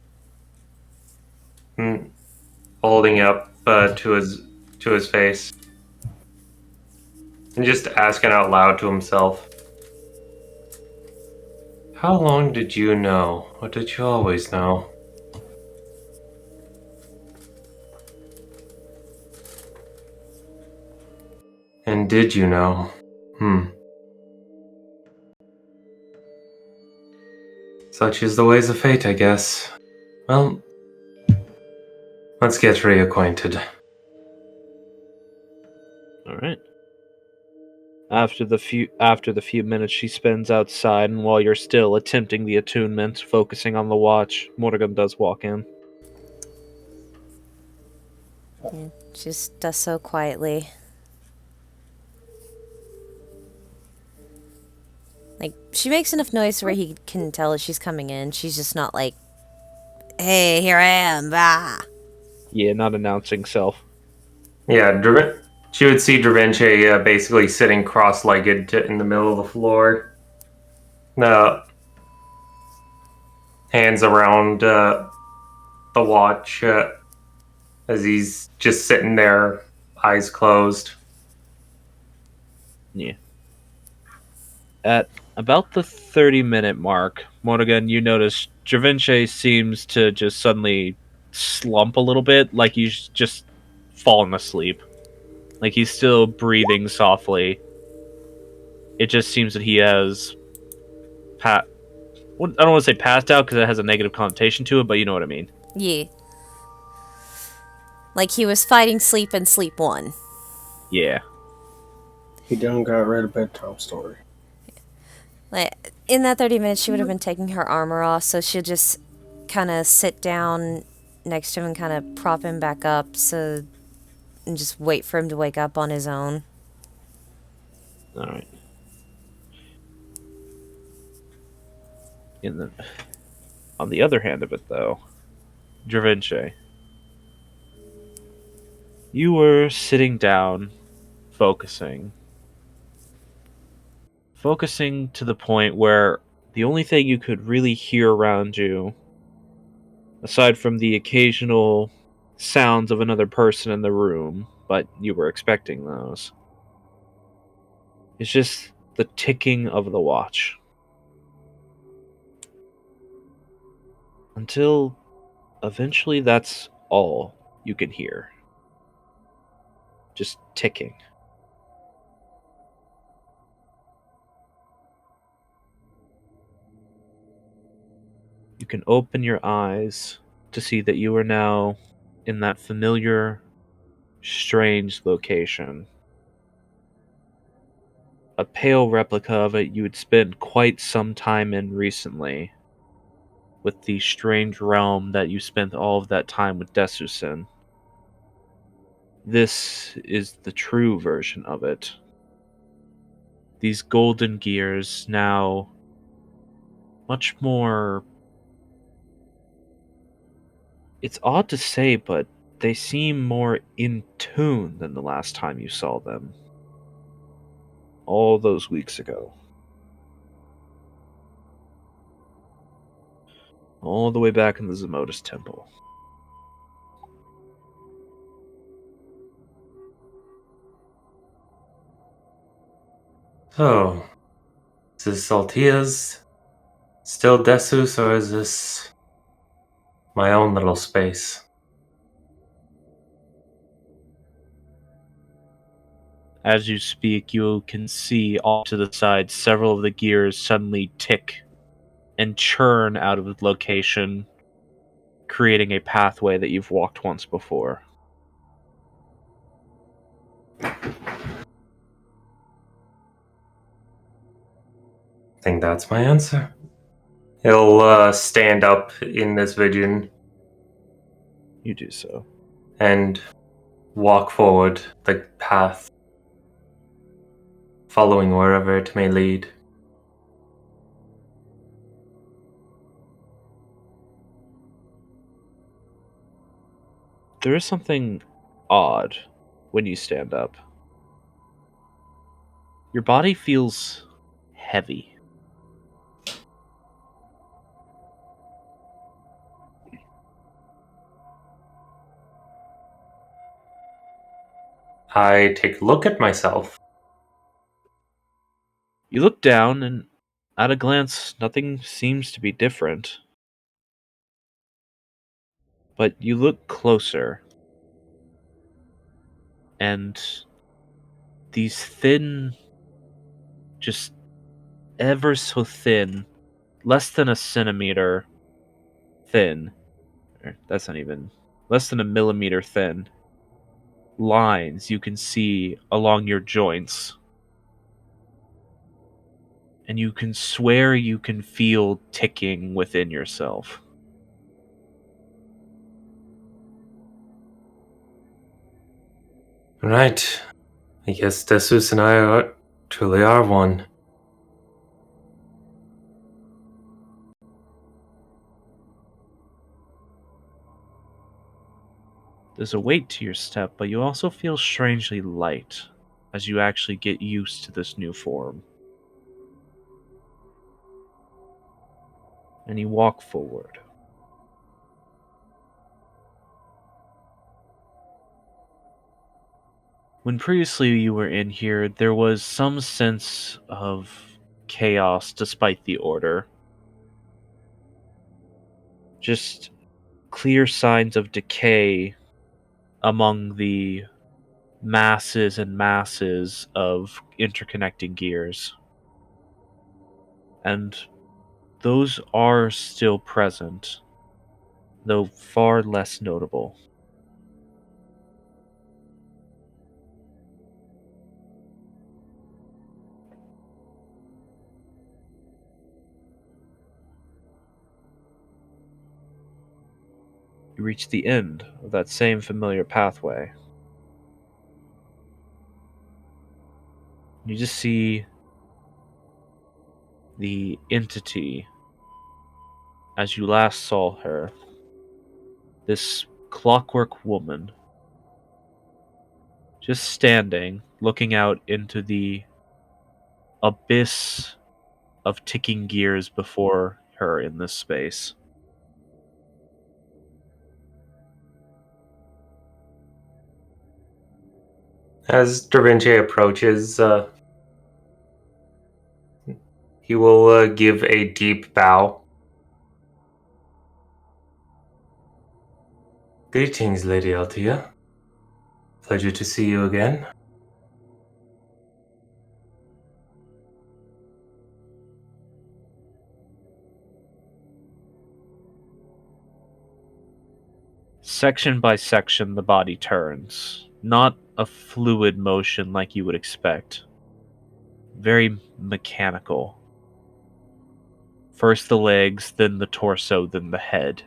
it up to his face, and just asking out loud to himself, "How long did you know? Or did you always know?" And did you know? Such is the ways of fate, I guess. Well, let's get reacquainted. Alright. After the few minutes she spends outside, and while you're still attempting the attunement, focusing on the watch, Morgan does walk in. Yeah, she just does so quietly. Like, she makes enough noise where he can tell that she's coming in. She's just not like, hey, here I am, bah. Yeah, not announcing self. Yeah, she would see Da Vinci basically sitting cross-legged in the middle of the floor. Hands around the watch as he's just sitting there, eyes closed. Yeah. At about the 30-minute mark, Morgan, you notice Javince seems to just suddenly slump a little bit, like he's just fallen asleep. Like he's still breathing softly. It just seems that he has I don't want to say passed out because it has a negative connotation to it, but you know what I mean. Yeah. Like he was fighting sleep and sleep won. Yeah. He done got rid of bedtime story. Like, in that 30 minutes, she would have been taking her armor off, so she'll just kind of sit down next to him and kind of prop him back up, and just wait for him to wake up on his own. Alright. On the other hand of it, though, Javince, you were sitting down, focusing to the point where the only thing you could really hear around you, aside from the occasional sounds of another person in the room, but you were expecting those, is just the ticking of the watch. Until eventually that's all you can hear. Just ticking. You can open your eyes to see that you are now in that familiar, strange location. A pale replica of it you had spent quite some time in recently, with the strange realm that you spent all of that time with Desus in. This is the true version of it. These golden gears now much more... It's odd to say, but they seem more in tune than the last time you saw them. All those weeks ago. All the way back in the Zemodus Temple. So, is this Saltia's still Desus, or is this my own little space? As you speak, you can see off to the side several of the gears suddenly tick and churn out of the location, creating a pathway that you've walked once before. I think that's my answer. He'll stand up in this vision You do so. and walk forward the path, following wherever it may lead. There is something odd when you stand up. Your body feels heavy. I take a look at myself. You look down, and at a glance, nothing seems to be different. But you look closer, and these thin, just ever so thin, less than a centimeter thin, or that's not even, less than a millimeter thin, lines you can see along your joints. And you can swear you can feel ticking within yourself. Right. I guess Desus and I truly are one. There's a weight to your step, but you also feel strangely light as you actually get used to this new form. And you walk forward. When previously you were in here, there was some sense of chaos despite the order. Just clear signs of decay among the masses and masses of interconnecting gears. And those are still present, though far less notable. You reach the end of that same familiar pathway. You just see the entity as you last saw her. This clockwork woman. Just standing, looking out into the abyss of ticking gears before her in this space. As Da Vinci approaches, he will give a deep bow. Greetings, Lady Althea. Pleasure to see you again. Section by section, the body turns. Not a fluid motion like you would expect. Very mechanical. First the legs, then the torso, then the head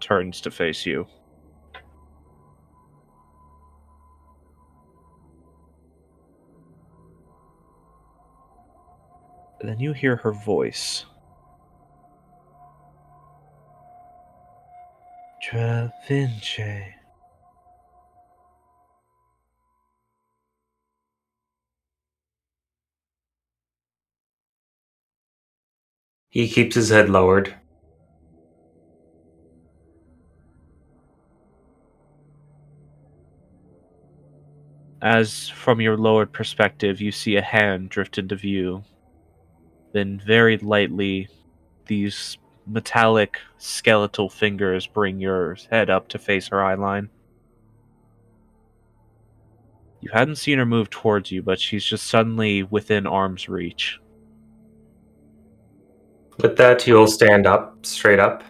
turns to face you. And then you hear her voice. Da Vinci. He keeps his head lowered. As from your lowered perspective, you see a hand drift into view. Then very lightly, these metallic skeletal fingers bring your head up to face her eyeline. You hadn't seen her move towards you, but she's just suddenly within arm's reach. With that, you'll stand up, straight up.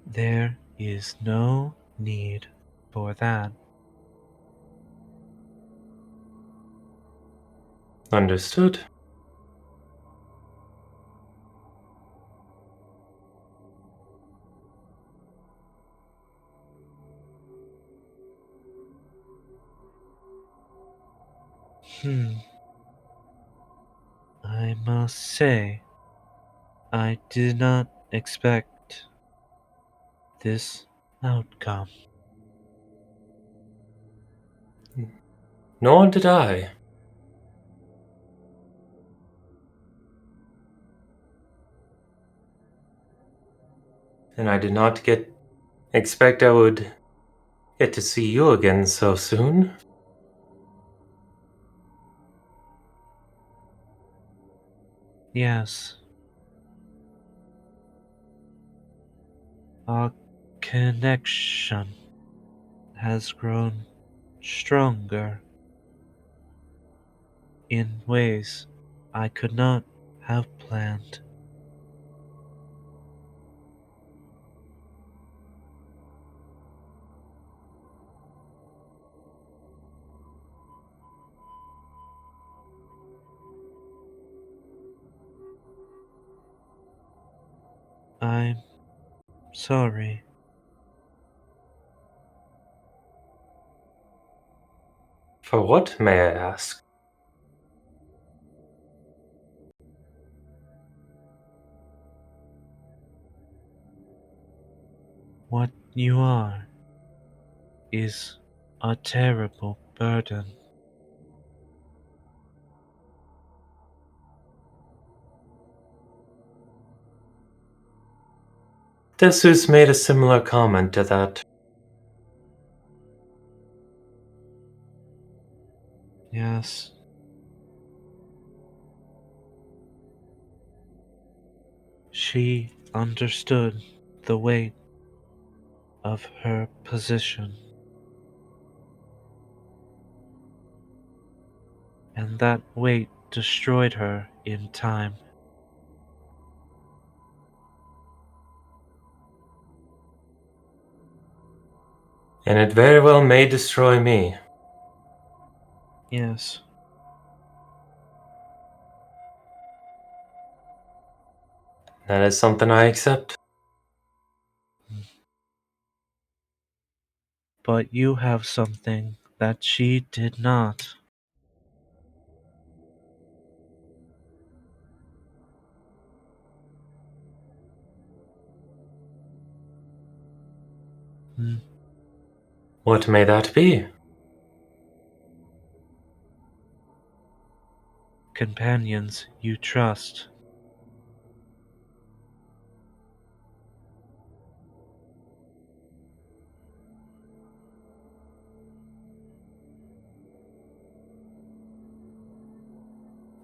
There is no need for that. Understood. I must say, I did not expect this outcome. Nor did I. And I did not expect I would get to see you again so soon. Yes. Our connection has grown stronger in ways I could not have planned. I'm sorry. For what, may I ask? What you are is a terrible burden. Desus made a similar comment to that. Yes. She understood the weight of her position. And that weight destroyed her in time. And it very well may destroy me. Yes. That is something I accept. But you have something that she did not. What may that be? Companions you trust.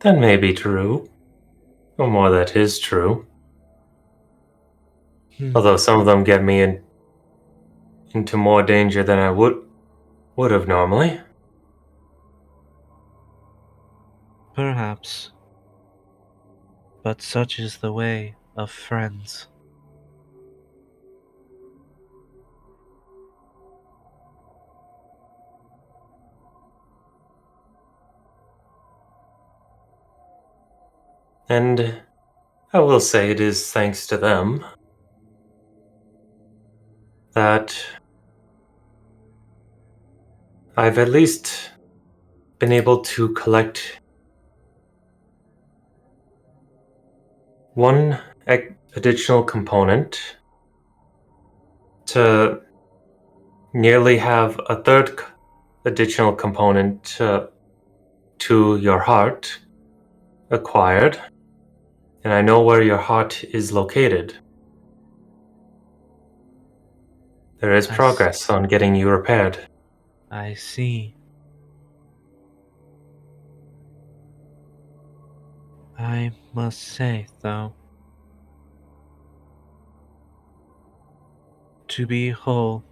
That may be true. Or more, that is true. Although some of them get me into more danger than I would have normally. Perhaps. But such is the way of friends. And I will say it is thanks to them that I've at least been able to collect one additional component to nearly have a third additional component to your heart acquired, and I know where your heart is located. There is progress on getting you repaired. I see. I must say, though, to be whole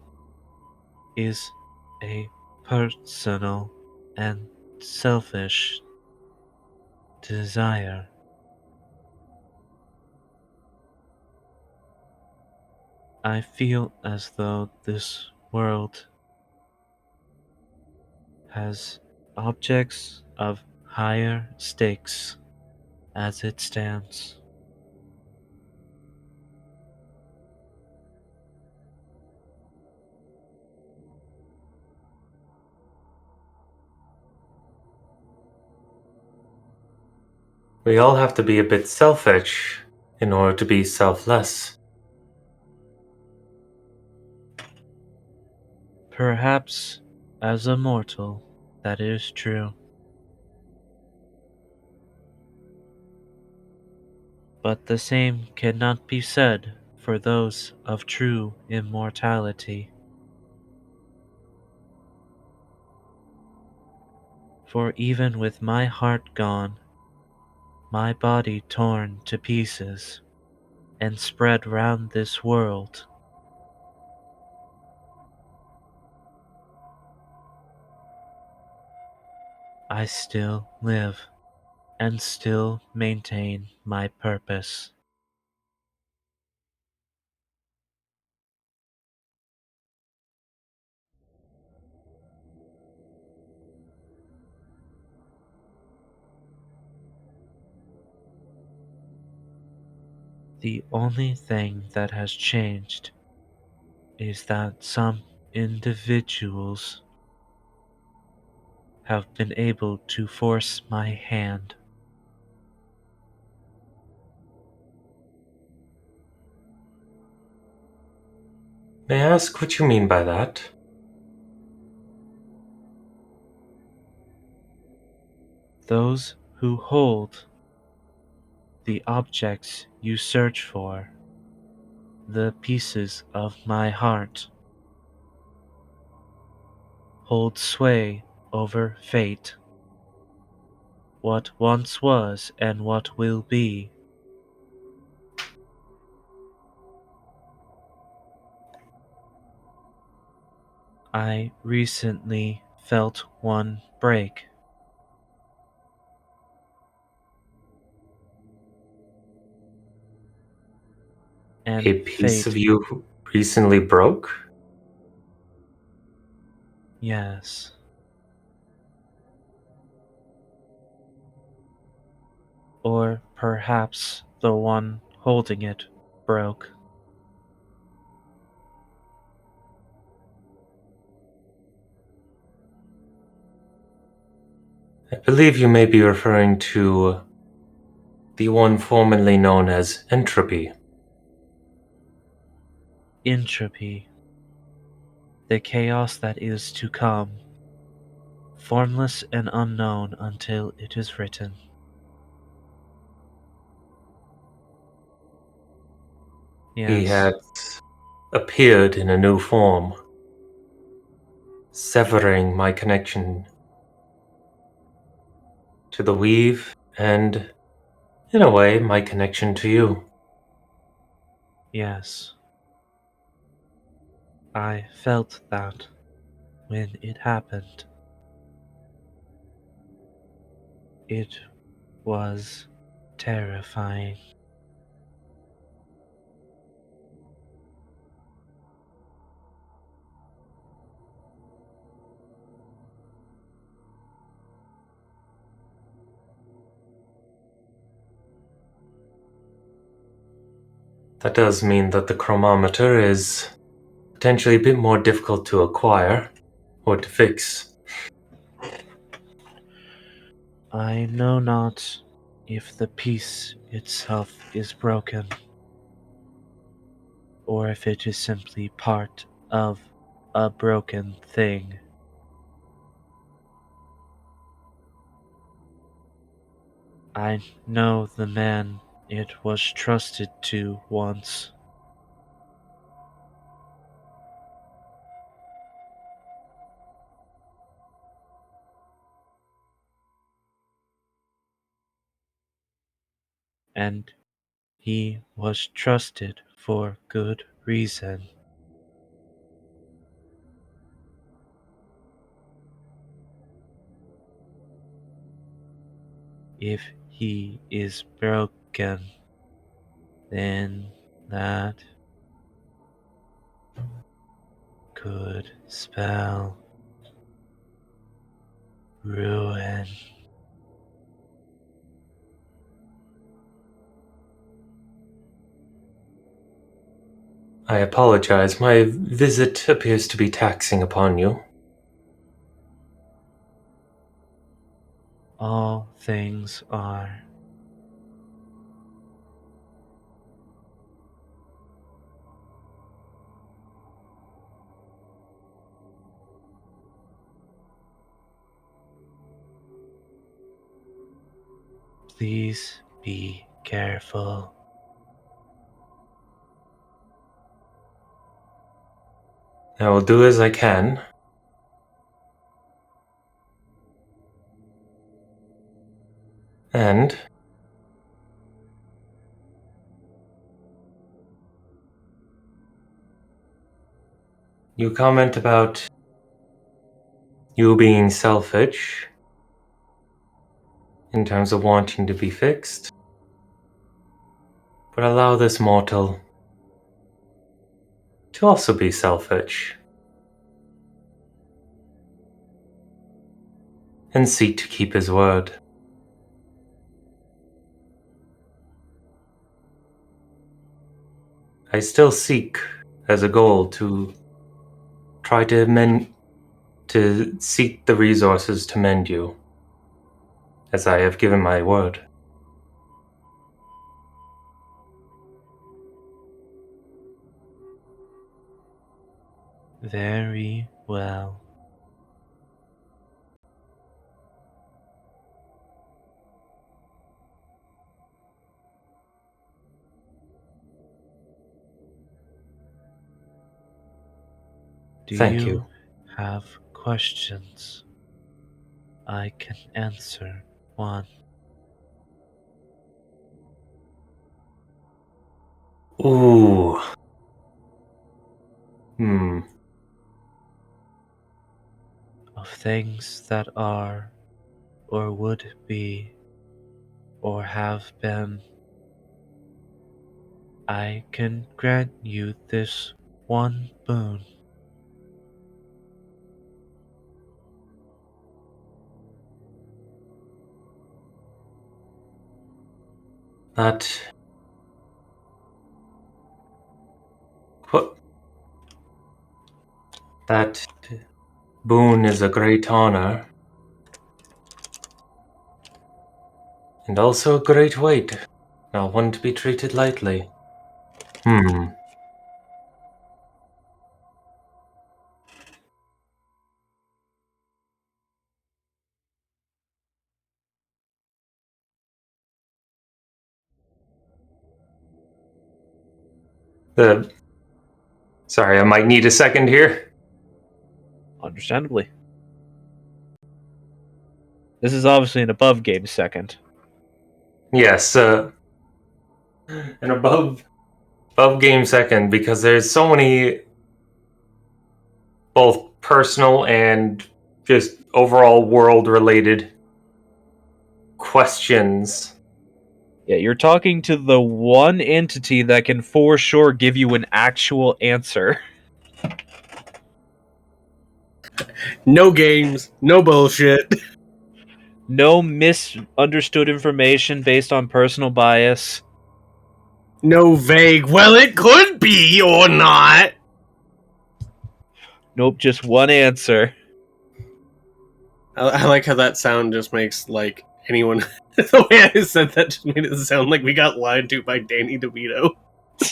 is a personal and selfish desire. I feel as though this world has objects of higher stakes as it stands. We all have to be a bit selfish in order to be selfless. Perhaps as a mortal, that is true. But the same cannot be said for those of true immortality. For even with my heart gone, my body torn to pieces, and spread round this world, I still live and still maintain my purpose. The only thing that has changed is that some individuals have been able to force my hand. May I ask what you mean by that? Those who hold the objects you search for, the pieces of my heart, hold sway over fate. What once was and what will be. I recently felt one break. And A piece of fate, you recently broke? yes. Or perhaps the one holding it broke. I believe you may be referring to the one formerly known as entropy. Entropy, the chaos that is to come, formless and unknown until it is written. He Yes, had appeared in a new form, severing my connection to the weave and, in a way, my connection to you. Yes. I felt that when it happened. It was terrifying. That does mean that the chromometer is potentially a bit more difficult to acquire or to fix. I know not if the piece itself is broken, or if it is simply part of a broken thing. I know the man it was trusted to once. And he was trusted for good reason. If he is broken, then that could spell ruin. I apologize. My visit appears to be taxing upon you. All things are. Please be careful. I will do as I can. And you comment about you being selfish in terms of wanting to be fixed. But allow this mortal to also be selfish and seek to keep his word. I still seek as a goal to try to seek the resources to mend you, as I have given my word. Very well. Do Thank you you. have questions? I can answer one. Ooh. Hmm. Of things that are, or would be, or have been, I can grant you this one boon. That. What? That boon is a great honor. And also a great weight. Not one to be treated lightly. Hmm. Sorry, I might need a second here. Understandably. This is obviously an above game second. Yes, an above of Game Second because there's so many both personal and just overall world related questions. Yeah, you're talking to the one entity that can for sure give you an actual answer. No games, no bullshit. No misunderstood information based on personal bias. No vague, well, it could be or not. Nope, just one answer. I like how that sound just makes, like, anyone... the way I said that just made it sound like we got lied to by Danny DeVito.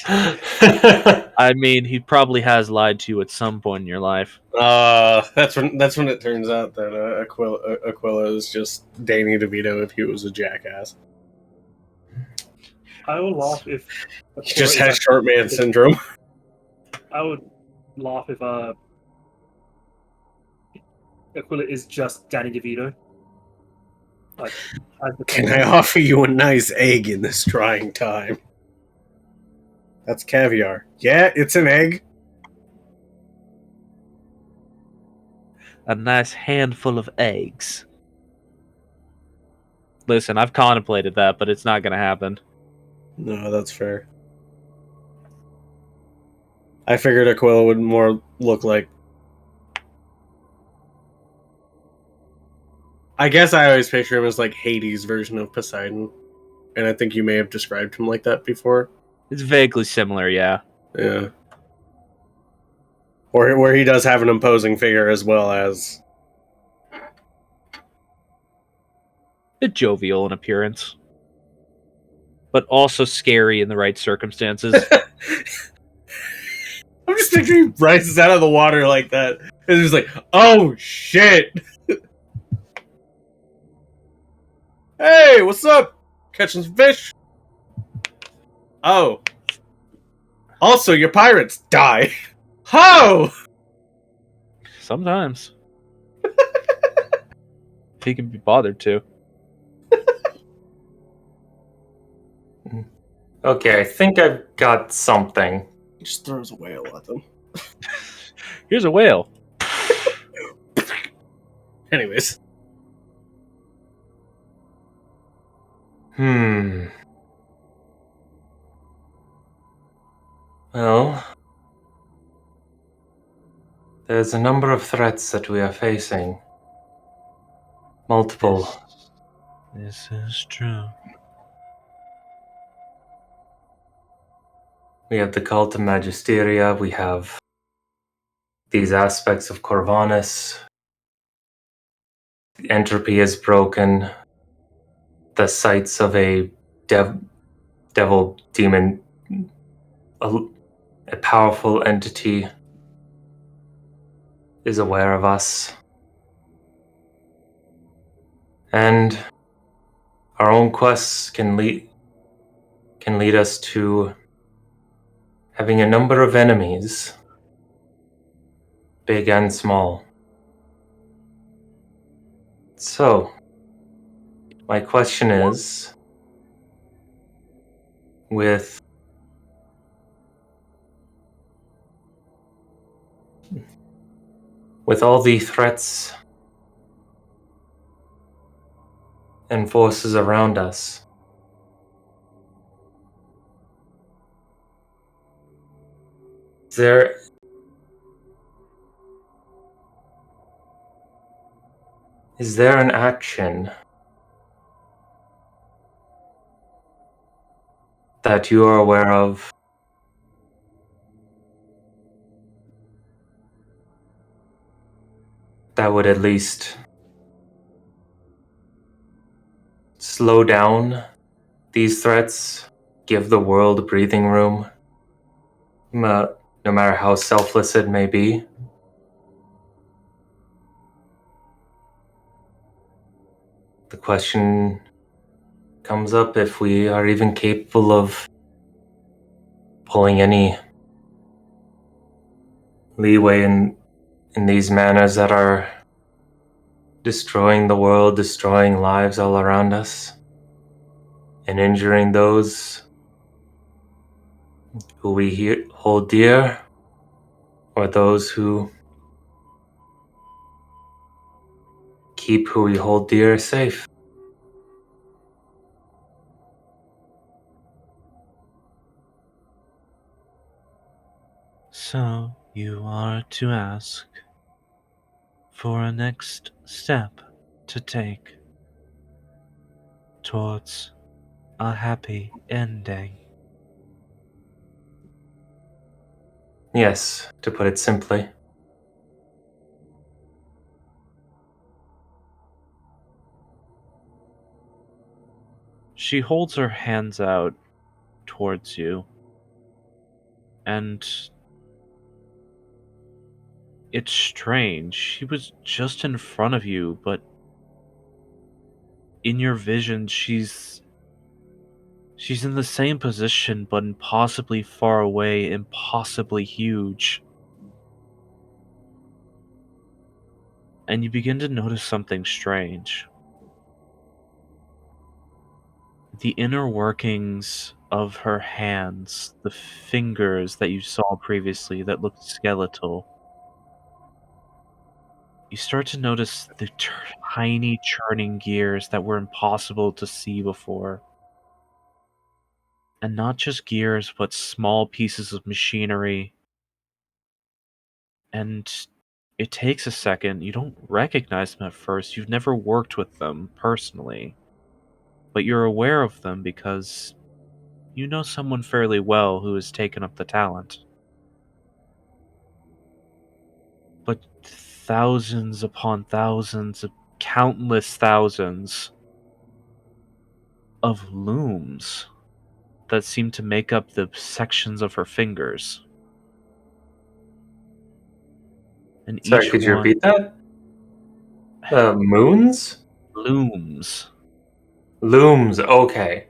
I mean, he probably has lied to you at some point in your life. That's when it turns out that Aquila is just Danny DeVito if he was a jackass. I will laugh if He just has short man syndrome. I would laugh if Aquila is just Danny DeVito. Like, Can I offer you a nice egg in this trying time? That's caviar. Yeah, it's an egg. A nice handful of eggs. Listen, I've contemplated that, but it's not going to happen. No, that's fair. I figured Aquila would more look like... I guess I always picture him as like Hades' version of Poseidon. And I think you may have described him like that before. It's vaguely similar, yeah. Yeah. Or where he does have an imposing figure as well as... Bit jovial in appearance. But also scary in the right circumstances. I'm just picturing he rises out of the water like that. And he's like, oh shit! Hey, what's up? Catching some fish? Oh. Also, your pirates die. Ho! Sometimes. If he can be bothered to. Okay, I think I've got something. He just throws a whale at them. Here's a whale. Anyways. Well, there's a number of threats that we are facing. Multiple. This is true. We have the cult of Magisteria, we have these aspects of Corvanus. The entropy is broken. The sights of a devil demon, a powerful entity, is aware of us. And our own quests can lead us to having a number of enemies, big and small. So, my question is, with all the threats and forces around us, is there an action that you are aware of that would at least slow down these threats, give the world breathing room, no matter how selfless it may be? The question comes up if we are even capable of pulling any leeway in these manners that are destroying the world, destroying lives all around us, and injuring those who we hold dear, or those who keep who we hold dear safe? So you are to ask for a next step to take towards a happy ending. Yes, to put it simply. She holds her hands out towards you, and it's strange. She was just in front of you, but in your vision, she's in the same position, but impossibly far away, impossibly huge. And you begin to notice something strange. The inner workings of her hands, the fingers that you saw previously that looked skeletal, you start to notice the tiny churning gears that were impossible to see before. And not just gears, but small pieces of machinery. And it takes a second. You don't recognize them at first. You've never worked with them personally. But you're aware of them because you know someone fairly well who has taken up the talent. But thousands upon thousands, countless thousands of looms that seem to make up the sections of her fingers. And Sorry, each could you one repeat that? Moons? looms. Looms, okay.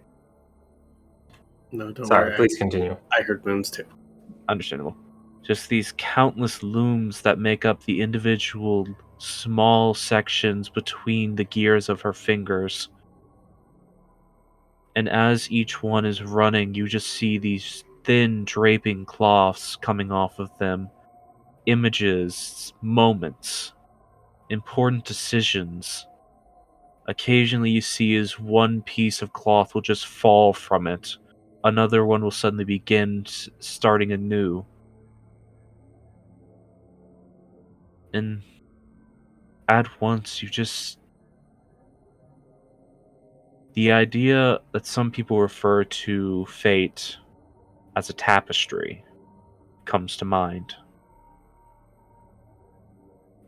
No, don't Sorry, worry. please continue. I heard moons too. Understandable. Just these countless looms that make up the individual small sections between the gears of her fingers. And as each one is running, you just see these thin draping cloths coming off of them. Images, moments, important decisions. Occasionally you see as one piece of cloth will just fall from it. Another one will suddenly begin starting anew. And at once you just... The idea that some people refer to fate as a tapestry comes to mind.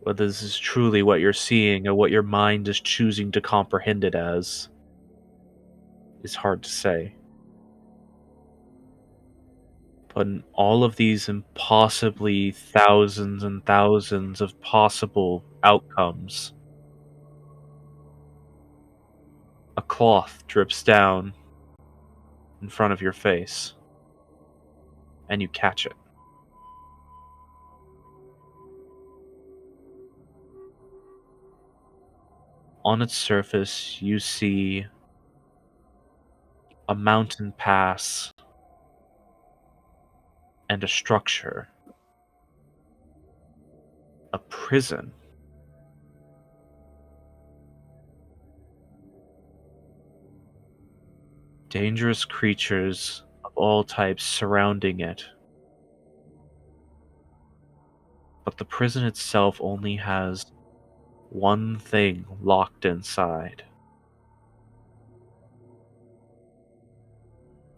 Whether this is truly what you're seeing or what your mind is choosing to comprehend it as is hard to say. But in all of these impossibly thousands and thousands of possible outcomes, a cloth drips down in front of your face, and you catch it. On its surface, you see a mountain pass and a structure, a prison. Dangerous creatures of all types surrounding it. But the prison itself only has one thing locked inside.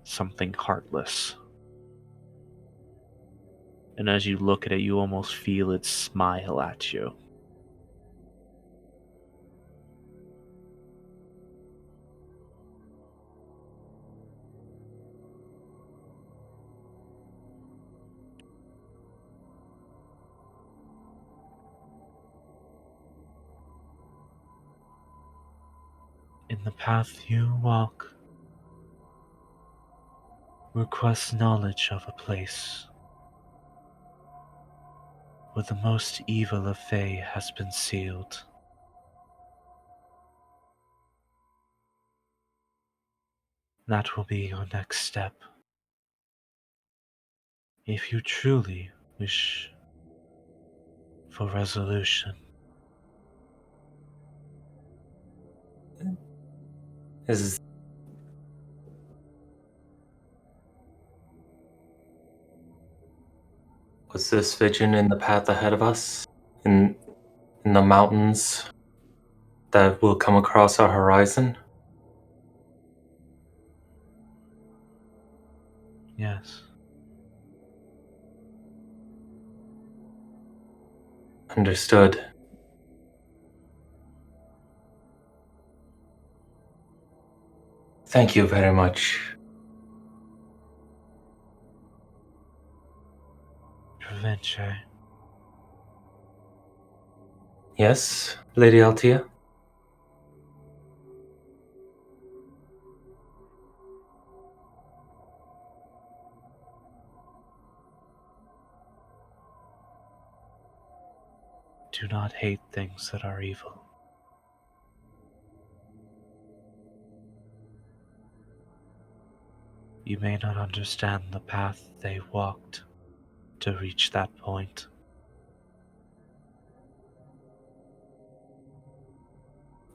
Something heartless. And as you look at it, you almost feel it smile at you. In the path you walk, request knowledge of a place where the most evil of Fae has been sealed. That will be your next step. If you truly wish for resolution, Is was this vision in the path ahead of us? In the mountains that will come across our horizon? yes. Understood. Thank you very much. Provenche, Yes, Lady Altia? do not hate things that are evil. You may not understand the path they walked to reach that point.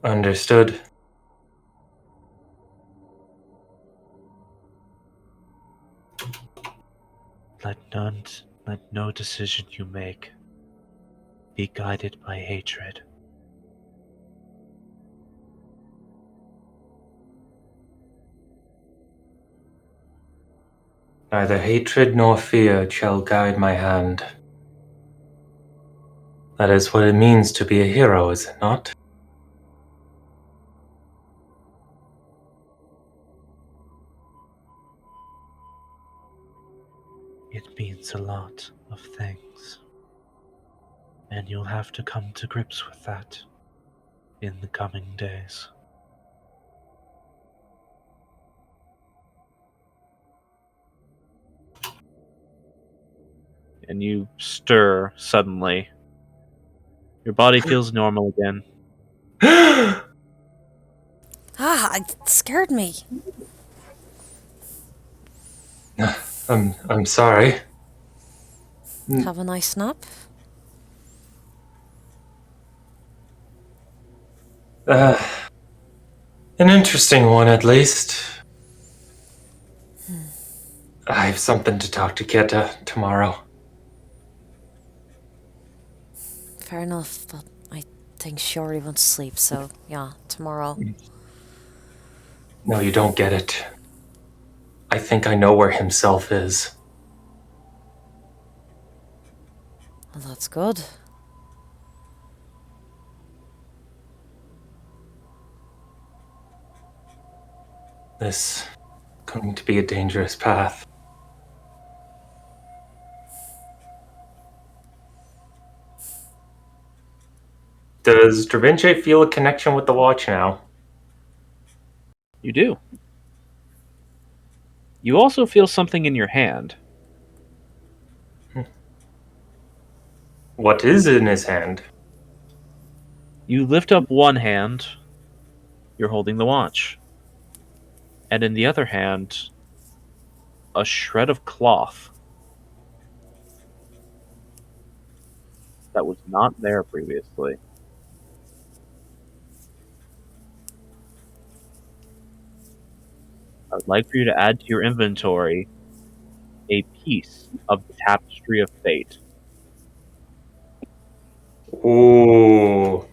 Understood. Let no decision you make be guided by hatred. Neither hatred nor fear shall guide my hand. That is what it means to be a hero, is it not? It means a lot of things, and you'll have to come to grips with that in the coming days. And you stir suddenly. Your body feels normal again. It scared me. I'm sorry. Have a nice nap. An interesting one, at least. I have something to talk to Keta tomorrow. Fair enough, but I think she already went to sleep, so yeah, tomorrow. No, you don't get it. I think I know where himself is. Well, that's good. This is going to be a dangerous path. Does Dravinche feel a connection with the watch now? You do. You also feel something in your hand. What is in his hand? You lift up one hand, you're holding the watch. And in the other hand, a shred of cloth that was not there previously. I would like for you to add to your inventory a piece of the Tapestry of Fate. Ooh.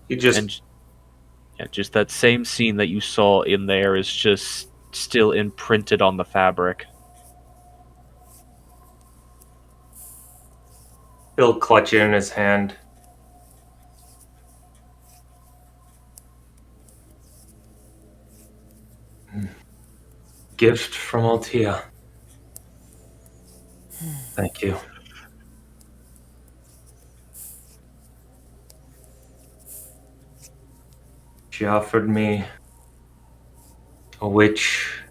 You just And yeah, just that same scene that you saw in there is just still imprinted on the fabric. he'll clutch it in his hand. Gift from Altia. Thank you. She offered me a witch.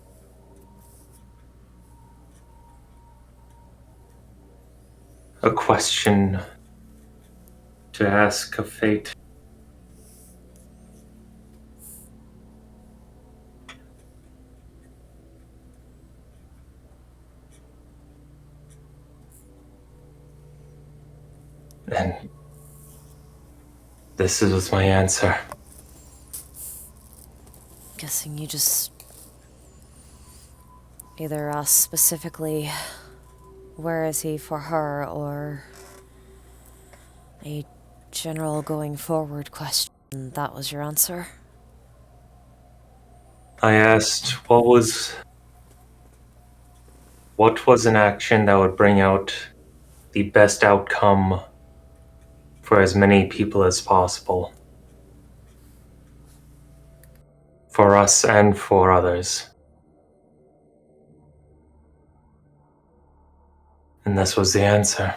A question to ask of fate. And this was my answer. Guessing you just either asked specifically, where is he for her, or a general going forward question. That was your answer? I asked what was an action that would bring out the best outcome for as many people as possible. For us and for others. And this was the answer.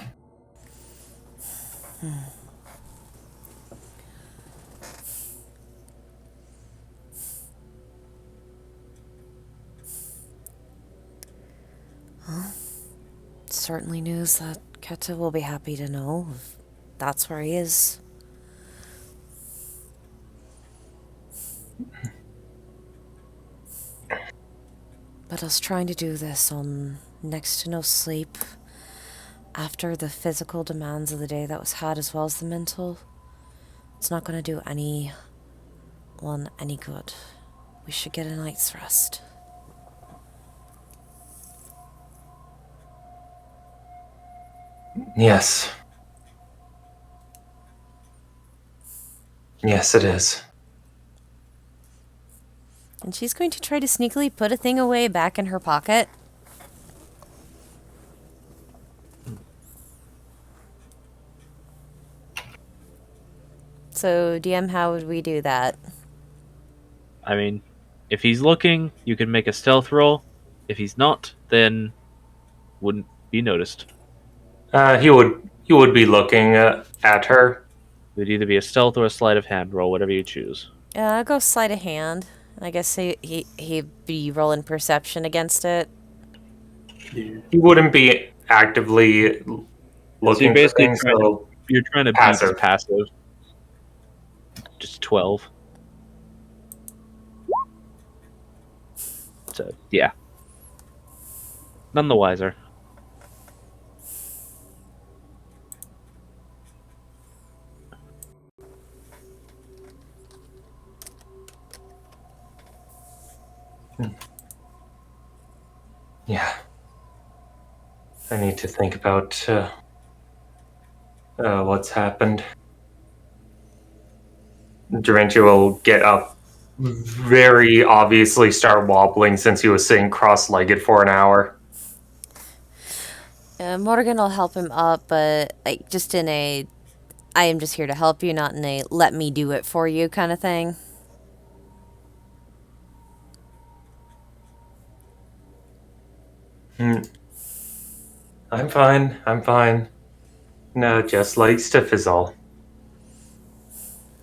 Certainly news that Keta will be happy to know. If that's where he is. But us trying to do this on next to no sleep, after the physical demands of the day that was had as well as the mental, it's not going to do anyone any good. We should get a night's rest. Yes. Yes, it is. And she's going to try to sneakily put a thing away back in her pocket. So, DM, how would we do that? I mean, if he's looking, you can make a stealth roll. If he's not, then wouldn't be noticed. He would be looking at her. It would either be a stealth or a sleight of hand roll, whatever you choose. I'll go sleight of hand. I guess he'd be rolling perception against it. Yeah. He wouldn't be actively So looking you're basically for things, trying so You're trying to beat Passive. his passive. Just 12. So, yeah. None the wiser. yeah. I need to think about what's happened. Durantia will get up, very obviously start wobbling since he was sitting cross-legged for an hour. Morgan will help him up, but like just in a, I am just here to help you, not in a let me do it for you kind of thing. I'm fine. No, just likes to fizzle.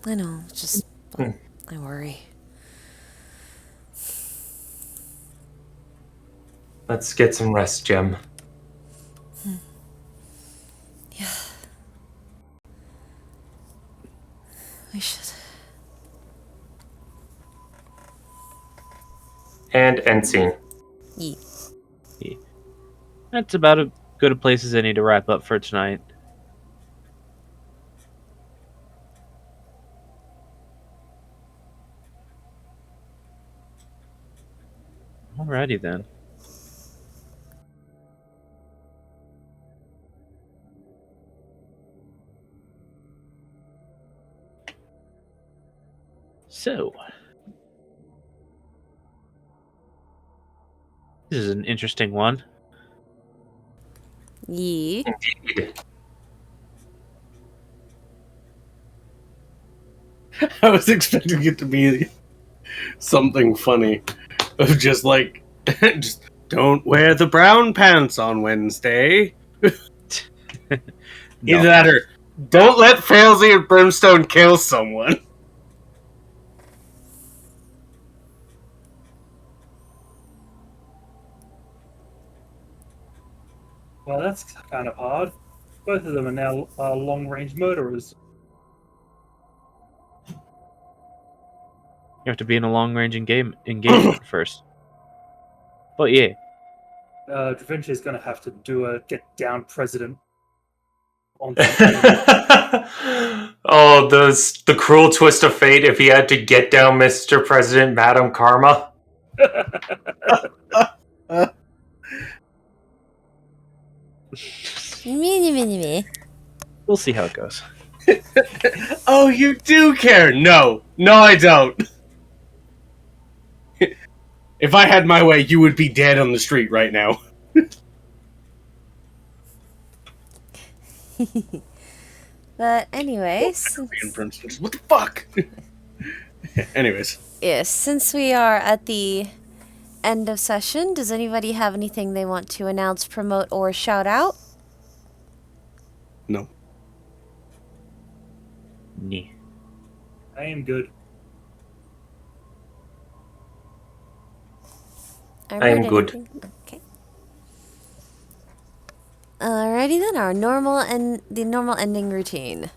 I know, it's just I worry. Let's get some rest, Jim. Yeah. We should. And end scene. Ye. That's about as good a place as any to wrap up for tonight. Alrighty then. So, this is an interesting one. Ye. Indeed. I was expecting it to be something funny. Of just like, just don't wear the brown pants on Wednesday. No. Either that or don't let Failsy and Brimstone kill someone. Well, that's kind of hard. Both of them are now long-range murderers. You have to be in a long-range engagement first. But yeah, Da Vinci is going to have to do a get down president on something. Oh, the cruel twist of fate if he had to get down Mr. President, Madam Karma. Me. we'll see how it goes. Oh, you do care? No, I don't. If I had my way, you would be dead on the street right now. But anyways, What the fuck? Anyways. yes, since we are at the end of session, does anybody have anything they want to announce, promote, or shout out? No. Nee. I am good. I am good. Okay. Alrighty then, the normal ending routine.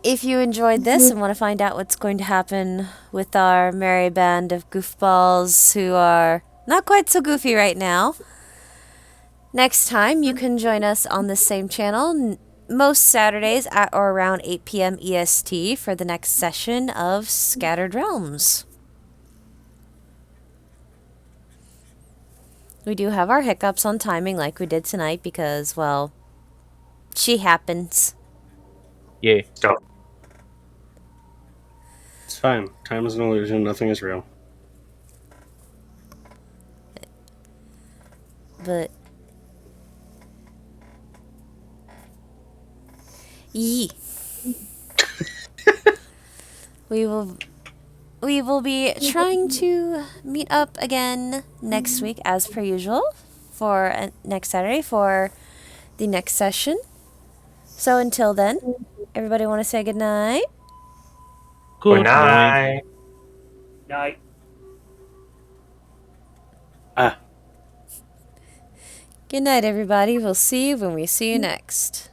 If you enjoyed this and want to find out what's going to happen with our merry band of goofballs who are not quite so goofy right now, next time you can join us on the same channel most Saturdays at or around 8 p.m. EST for the next session of Scattered Realms. We do have our hiccups on timing like we did tonight because, well, she happens. Yeah. Stop. It's fine. Time is an illusion. Nothing is real. But yee. we will be trying to meet up again next week as per usual for next Saturday for the next session. So until then, everybody want to say good night? Good night. Night. Good night, everybody. We'll see you when we see you next.